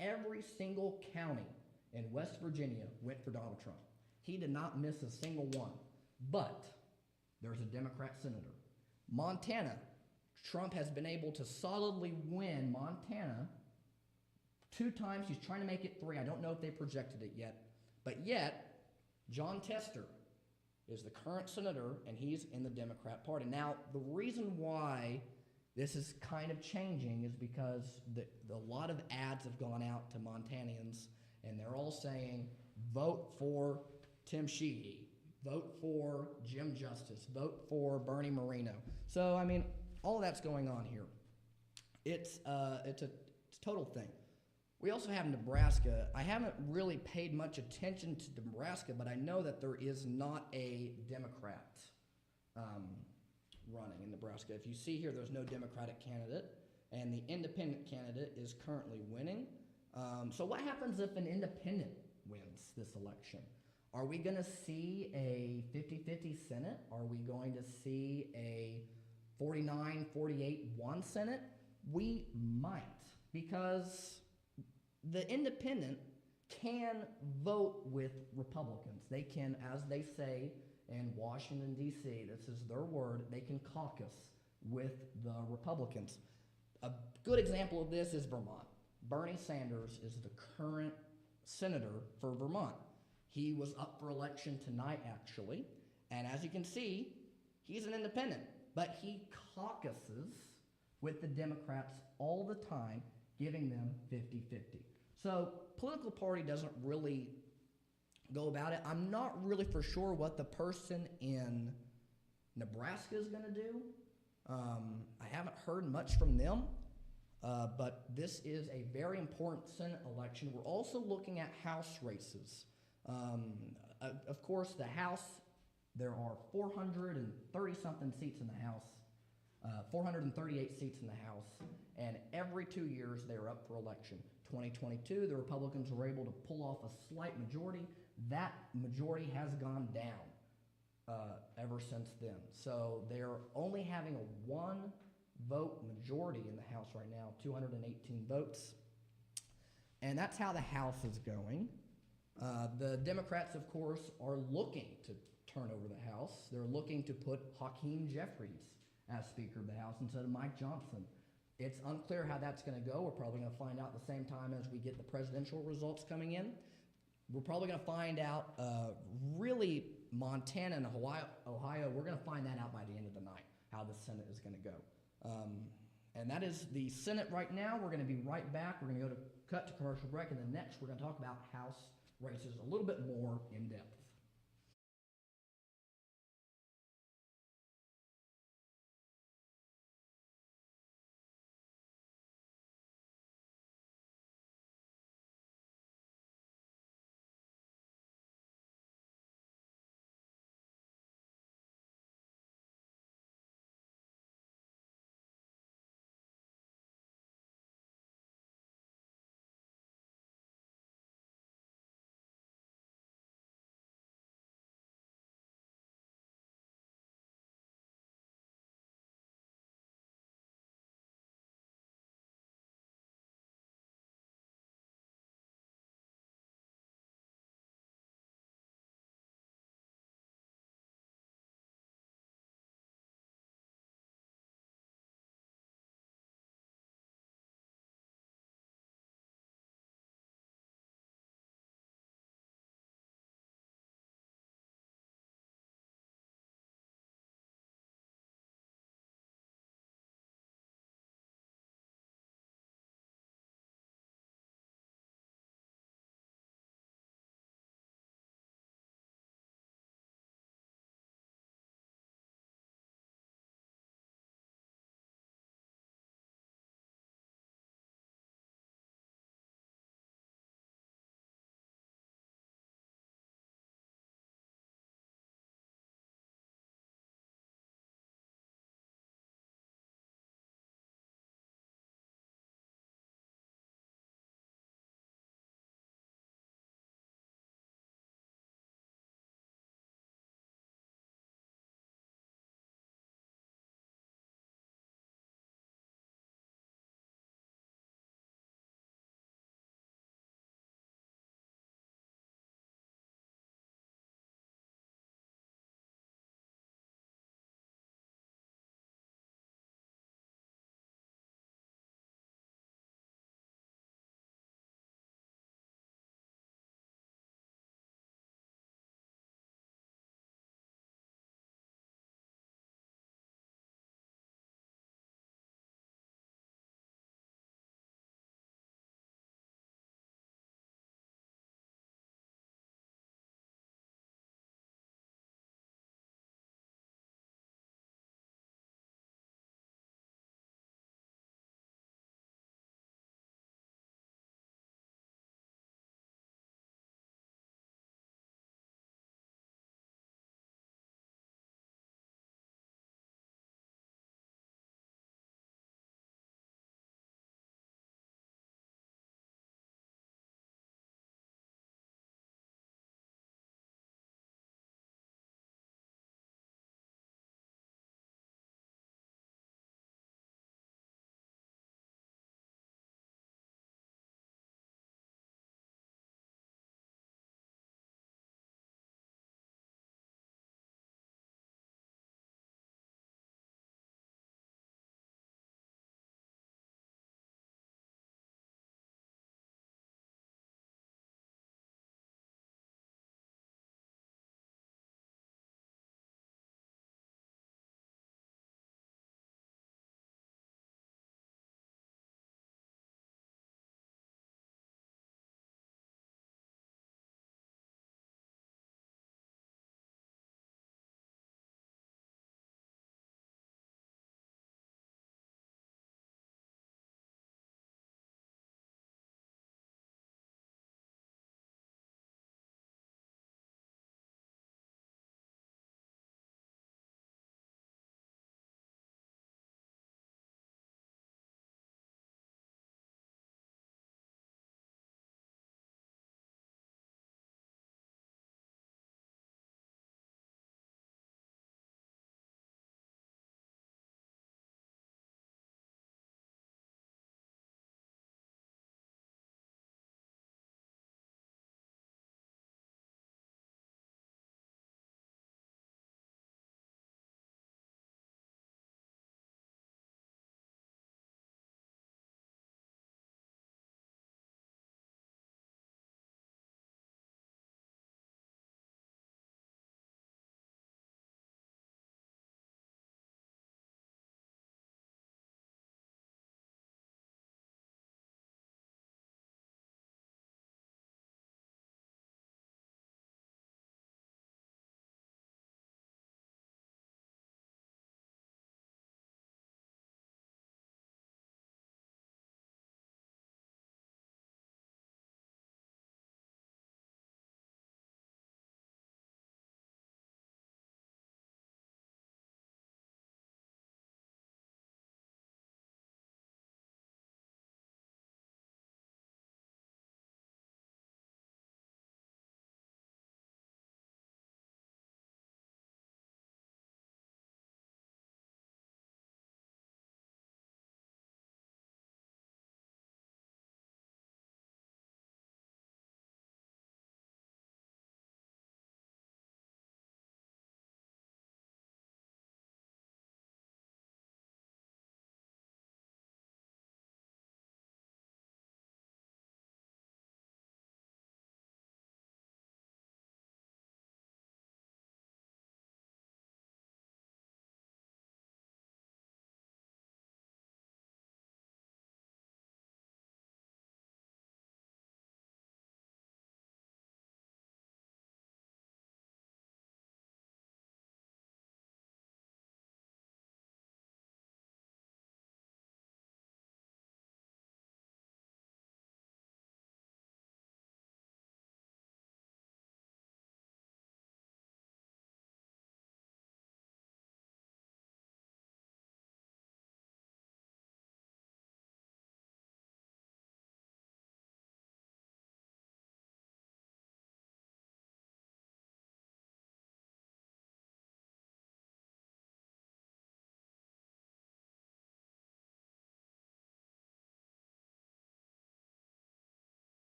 [SPEAKER 1] every single county in West Virginia went for Donald Trump. He did not miss a single one, but there's a Democrat senator. Montana, Trump has been able to solidly win Montana 2 times. He's trying to make it 3. I don't know if they projected it yet. But yet, John Tester is the current senator, and he's in the Democrat Party. Now, the reason why this is kind of changing is because a lot of ads have gone out to Montanans, and they're all saying, vote for Tim Sheehy, vote for Jim Justice, vote for Bernie Moreno. So, I mean, all of that's going on here. It's a total thing. We also have Nebraska. I haven't really paid much attention to Nebraska, but I know that there is not a Democrat running in Nebraska. If you see here, there's no Democratic candidate, and the independent candidate is currently winning. So what happens if an independent wins this election? Are we going to see a 50-50 Senate? Are we going to see a 49-48-1 Senate? We might, because the independent can vote with Republicans. They can, as they say in Washington, D.C., this is their word, they can caucus with the Republicans. A good example of this is Vermont. Bernie Sanders is the current senator for Vermont. He was up for election tonight, actually, and as you can see, he's an independent, but he caucuses with the Democrats all the time, giving them 50-50. So political party doesn't really go about it. I'm not really for sure what the person in Nebraska is going to do. I haven't heard much from them, but this is a very important Senate election. We're also looking at House races. Of course, the House, there are 430-something seats in the House, 438 seats in the House, and every 2 years they're up for election. 2022, the Republicans were able to pull off a slight majority. That majority has gone down ever since then. So they're only having a 1-vote majority in the House right now, 218 votes. And that's how the House is going. The Democrats, of course, are looking to turn over the House. They're looking to put Hakeem Jeffries as Speaker of the House instead of Mike Johnson. It's unclear how that's going to go. We're probably going to find out the same time as we get the presidential results coming in. We're probably going to find out really Montana and Ohio, we're going to find that out by the end of the night, how the Senate is going to go. And that is the Senate right now. We're going to be right back. We're going to go to cut to commercial break, and then next we're going to talk about House races a little bit more in depth.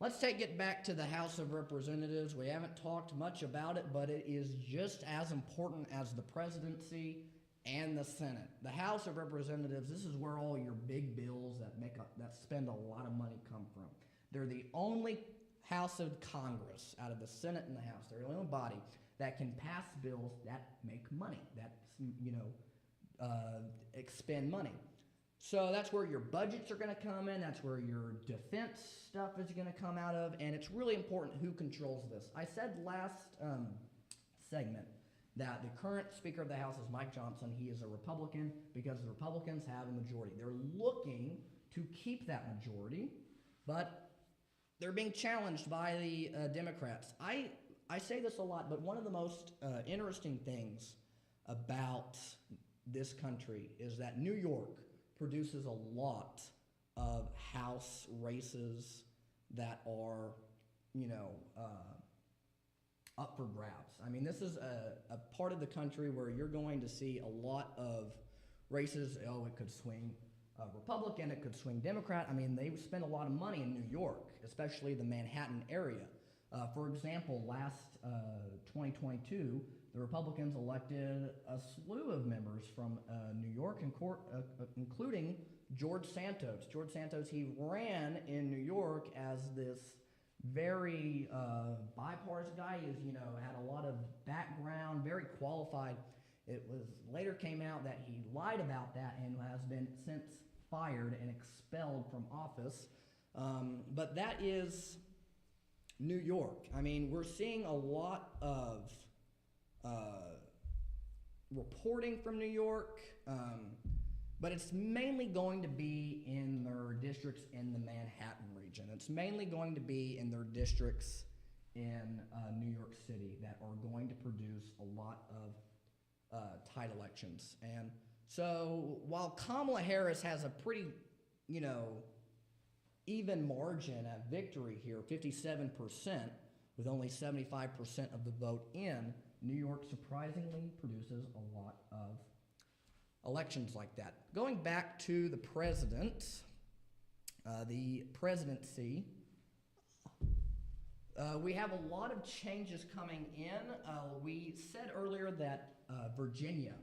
[SPEAKER 1] Let's take it back to the House of Representatives. We haven't talked much about it, but it is just as important as the presidency and the Senate. The House of Representatives, this is where all your big bills that spend a lot of money come from. They're the only House of Congress out of the Senate and the House. They're the only body that can pass bills that make money, that expend money. So that's where your budgets are going to come in. That's where your defense stuff is going to come out of. And it's really important who controls this. I said last segment that the current Speaker of the House is Mike Johnson. He is a Republican because the Republicans have a majority. They're looking to keep that majority, but they're being challenged by the Democrats. I say this a lot, but one of the most interesting things about this country is that New York produces a lot of House races that are, up for grabs. I mean, this is a part of the country where you're going to see a lot of races. Oh, it could swing Republican, it could swing Democrat. I mean, they spend a lot of money in New York, especially the Manhattan area. For example, last 2022, the Republicans elected a slew of members from New York in court, including George Santos. George Santos, he ran in New York as this very bipartisan guy. He had a lot of background, very qualified. It was later came out that he lied about that and has been since fired and expelled from office. But that is New York. I mean, we're seeing a lot of reporting from New York, but it's mainly going to be in their districts in the Manhattan region. It's mainly going to be in their districts in New York City that are going to produce a lot of tight elections. And so while Kamala Harris has a pretty, even margin at victory here, 57%, with only 75% of the vote in, New York surprisingly produces a lot of elections like that. Going back to the presidency, we have a lot of changes coming in. We said earlier that Virginia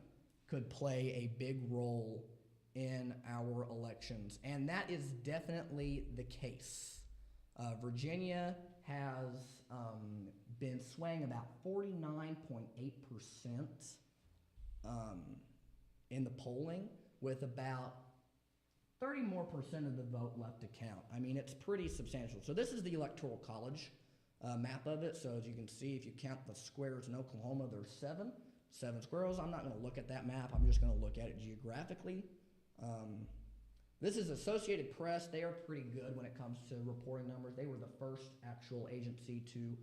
[SPEAKER 1] could play a big role in our elections, and that is definitely the case. Virginia has been swaying about 49.8% in the polling, with about 30% more of the vote left to count. I mean, it's pretty substantial. So this is the Electoral College map of it. So as you can see, if you count the squares in Oklahoma, there's seven squares. I'm not going to look at that map. I'm just going to look at it geographically. This is Associated Press. They are pretty good when it comes to reporting numbers. They were the first actual agency to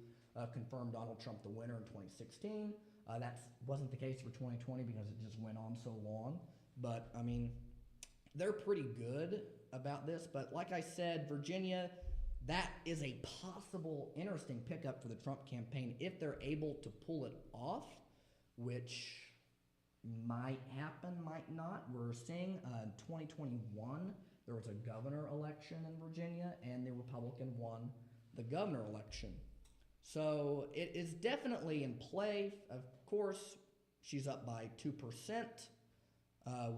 [SPEAKER 1] confirm Donald Trump the winner in 2016. That wasn't the case for 2020 because it just went on so long. But, I mean, they're pretty good about this. But like I said, Virginia, that is a possible interesting pickup for the Trump campaign if they're able to pull it off, which might happen, might not. We're seeing in 2021, there was a governor election in Virginia, and the Republican won the governor election. So it is definitely in play. Of course, she's up by 2%.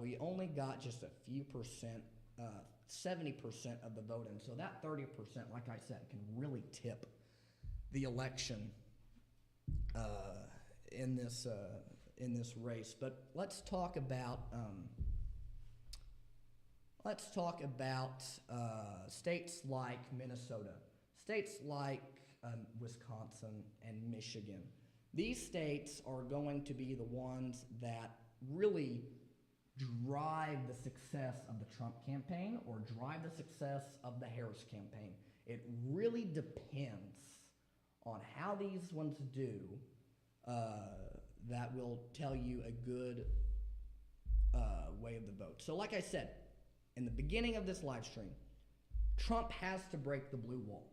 [SPEAKER 1] We only got just a few percent, 70% of the vote in. So that 30%, like I said, can really tip the election in this race. But let's talk about states like Minnesota, states like Wisconsin and Michigan. These states are going to be the ones that really drive the success of the Trump campaign or drive the success of the Harris campaign. It really depends on how these ones do. That will tell you a good way of the vote. So like I said, in the beginning of this live stream, Trump has to break the blue wall.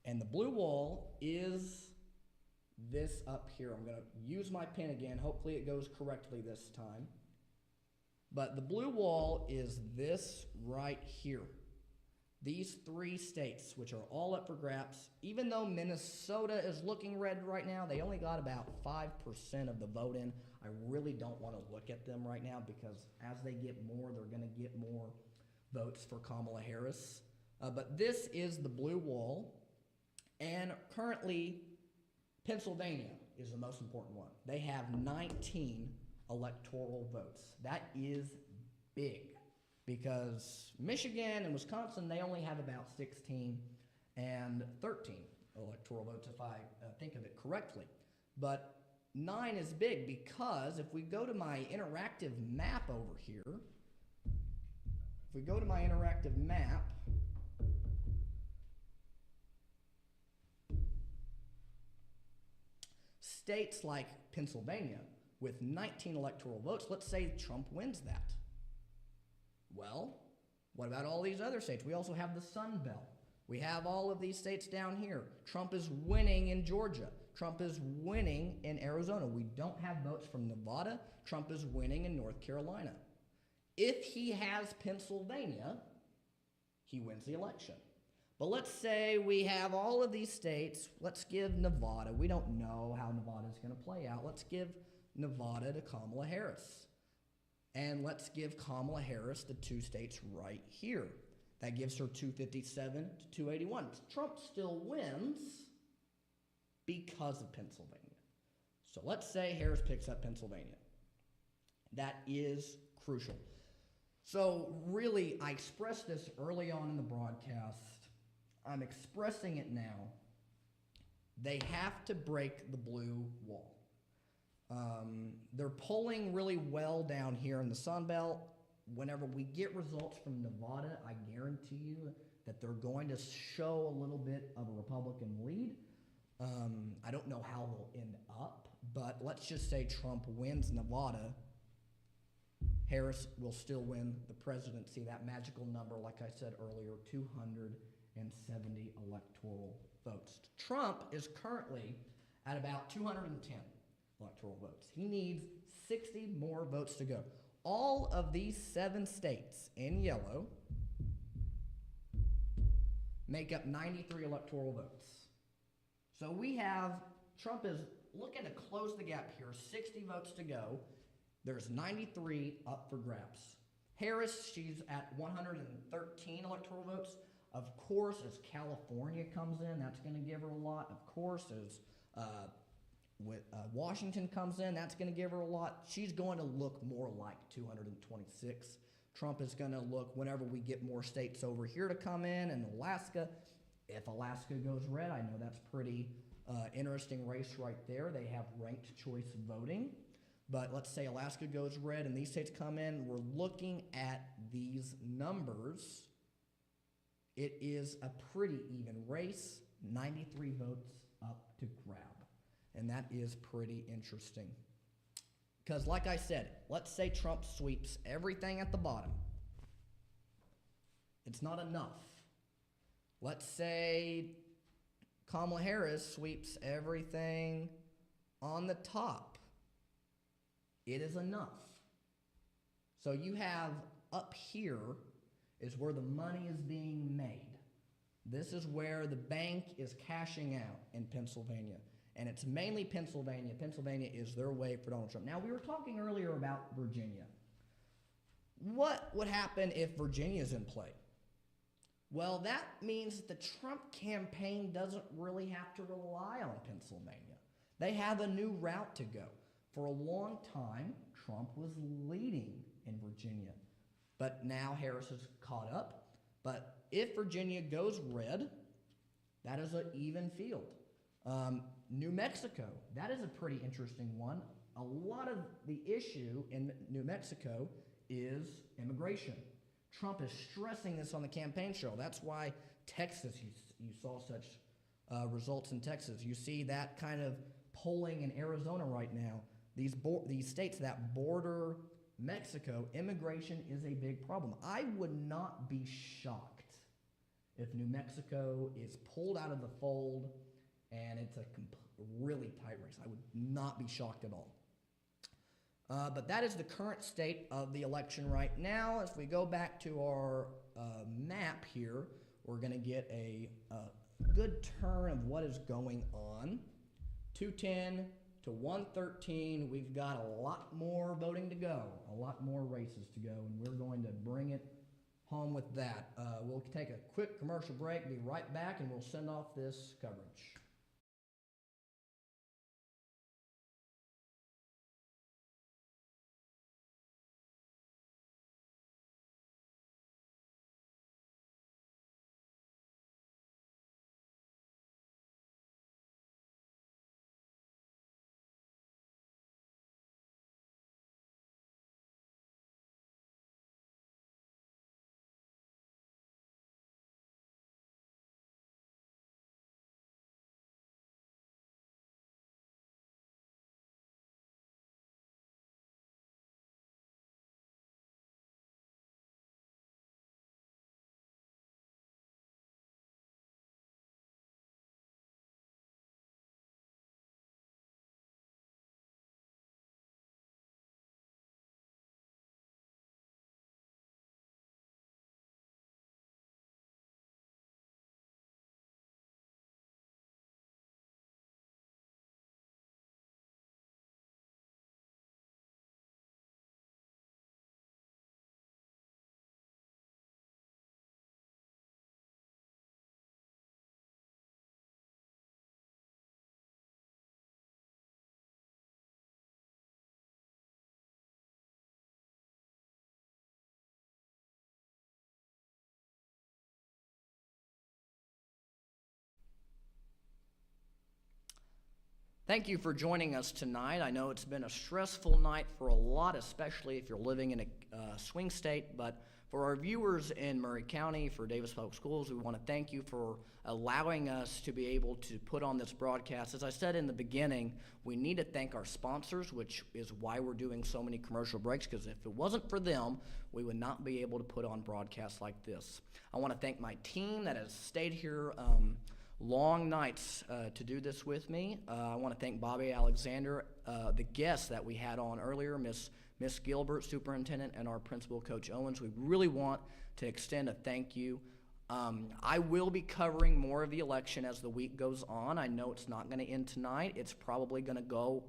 [SPEAKER 1] And the blue wall is this up here. I'm going to use my pen again. Hopefully it goes correctly this time. But the blue wall is this right here. these 3 states, which are all up for grabs, even though Minnesota is looking red right now, they only got about 5% of the vote in. I really don't want to look at them right now because as they get more, they're going to get more votes for Kamala Harris. But this is the blue wall, and currently Pennsylvania is the most important one. They have 19 electoral votes. That is big because Michigan and Wisconsin, they only have about 16 and 13 electoral votes if I think of it correctly. But 9 is big because if we go to my interactive map over here, states like Pennsylvania with 19 electoral votes, let's say Trump wins that. Well, what about all these other states? We also have the Sun Belt. We have all of these states down here. Trump is winning in Georgia. Trump is winning in Arizona. We don't have votes from Nevada. Trump is winning in North Carolina. If he has Pennsylvania, he wins the election. But let's say we have all of these states. Let's give Nevada. We don't know how Nevada is going to play out. Let's give Nevada to Kamala Harris. And let's give Kamala Harris the 2 states right here. That gives her 257 to 281. Trump still wins because of Pennsylvania. So let's say Harris picks up Pennsylvania. That is crucial. So really, I expressed this early on in the broadcast. I'm expressing it now. They have to break the blue wall. They're polling really well down here in the Sun Belt. Whenever we get results from Nevada, I guarantee you that they're going to show a little bit of a Republican lead. I don't know how they'll end up, but let's just say Trump wins Nevada. Harris will still win the presidency, that magical number, like I said earlier, 270 electoral votes. Trump is currently at about 210 electoral votes. He needs 60 more votes to go. All of these 7 states in yellow make up 93 electoral votes. So we have, Trump is looking to close the gap here, 60 votes to go. There's 93 up for grabs. Harris, she's at 113 electoral votes. Of course, as California comes in, that's going to give her a lot. Of course, as Washington comes in, that's going to give her a lot. She's going to look more like 226. Trump is going to look, whenever we get more states over here to come in, and Alaska, if Alaska goes red, I know that's pretty interesting race right there. They have ranked choice voting. But let's say Alaska goes red and these states come in. We're looking at these numbers. It is a pretty even race, 93 votes up to grab. And that is pretty interesting. Because like I said, let's say Trump sweeps everything at the bottom. It's not enough. Let's say Kamala Harris sweeps everything on the top. It is enough. So you have up here is where the money is being made. This is where the bank is cashing out in Pennsylvania. And it's mainly Pennsylvania. Pennsylvania is their way for Donald Trump. Now, we were talking earlier about Virginia. What would happen if Virginia is in play? Well, that means that the Trump campaign doesn't really have to rely on Pennsylvania. They have a new route to go. For a long time, Trump was leading in Virginia, but now Harris has caught up. But if Virginia goes red, that is an even field. New Mexico, that is a pretty interesting one. A lot of the issue in New Mexico is immigration. Trump is stressing this on the campaign trail. That's why Texas, you saw such results in Texas. You see that kind of polling in Arizona right now. These states that border Mexico, immigration is a big problem. I would not be shocked if New Mexico is pulled out of the fold and it's a really tight race. I would not be shocked at all. But that is the current state of the election right now. If we go back to our map here, we're going to get a good turn of what is going on. 210 to 113, we've got a lot more voting to go, a lot more races to go, and we're going to bring it home with that. We'll take a quick commercial break, be right back, and we'll send off this coverage. Thank you for joining us tonight. I know it's been a stressful night for a lot, especially if you're living in a swing state, but for our viewers in Murray County, for Davis Public Schools, we want to thank you for allowing us to be able to put on this broadcast. As I said in the beginning, we need to thank our sponsors, which is why we're doing so many commercial breaks, because if it wasn't for them, we would not be able to put on broadcasts like this. I want to thank my team that has stayed here long nights to do this with me. I want to thank Bobby Alexander, the guests that we had on earlier, Miss Gilbert, Superintendent, and our Principal, Coach Owens. We really want to extend a thank you. I will be covering more of the election as the week goes on. I know it's not going to end tonight. It's probably going to go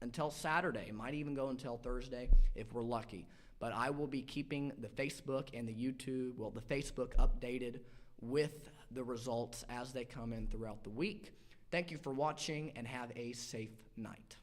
[SPEAKER 1] until Saturday. It might even go until Thursday if we're lucky. But I will be keeping the Facebook and the YouTube, the Facebook updated with the results as they come in throughout the week. Thank you for watching and have a safe night.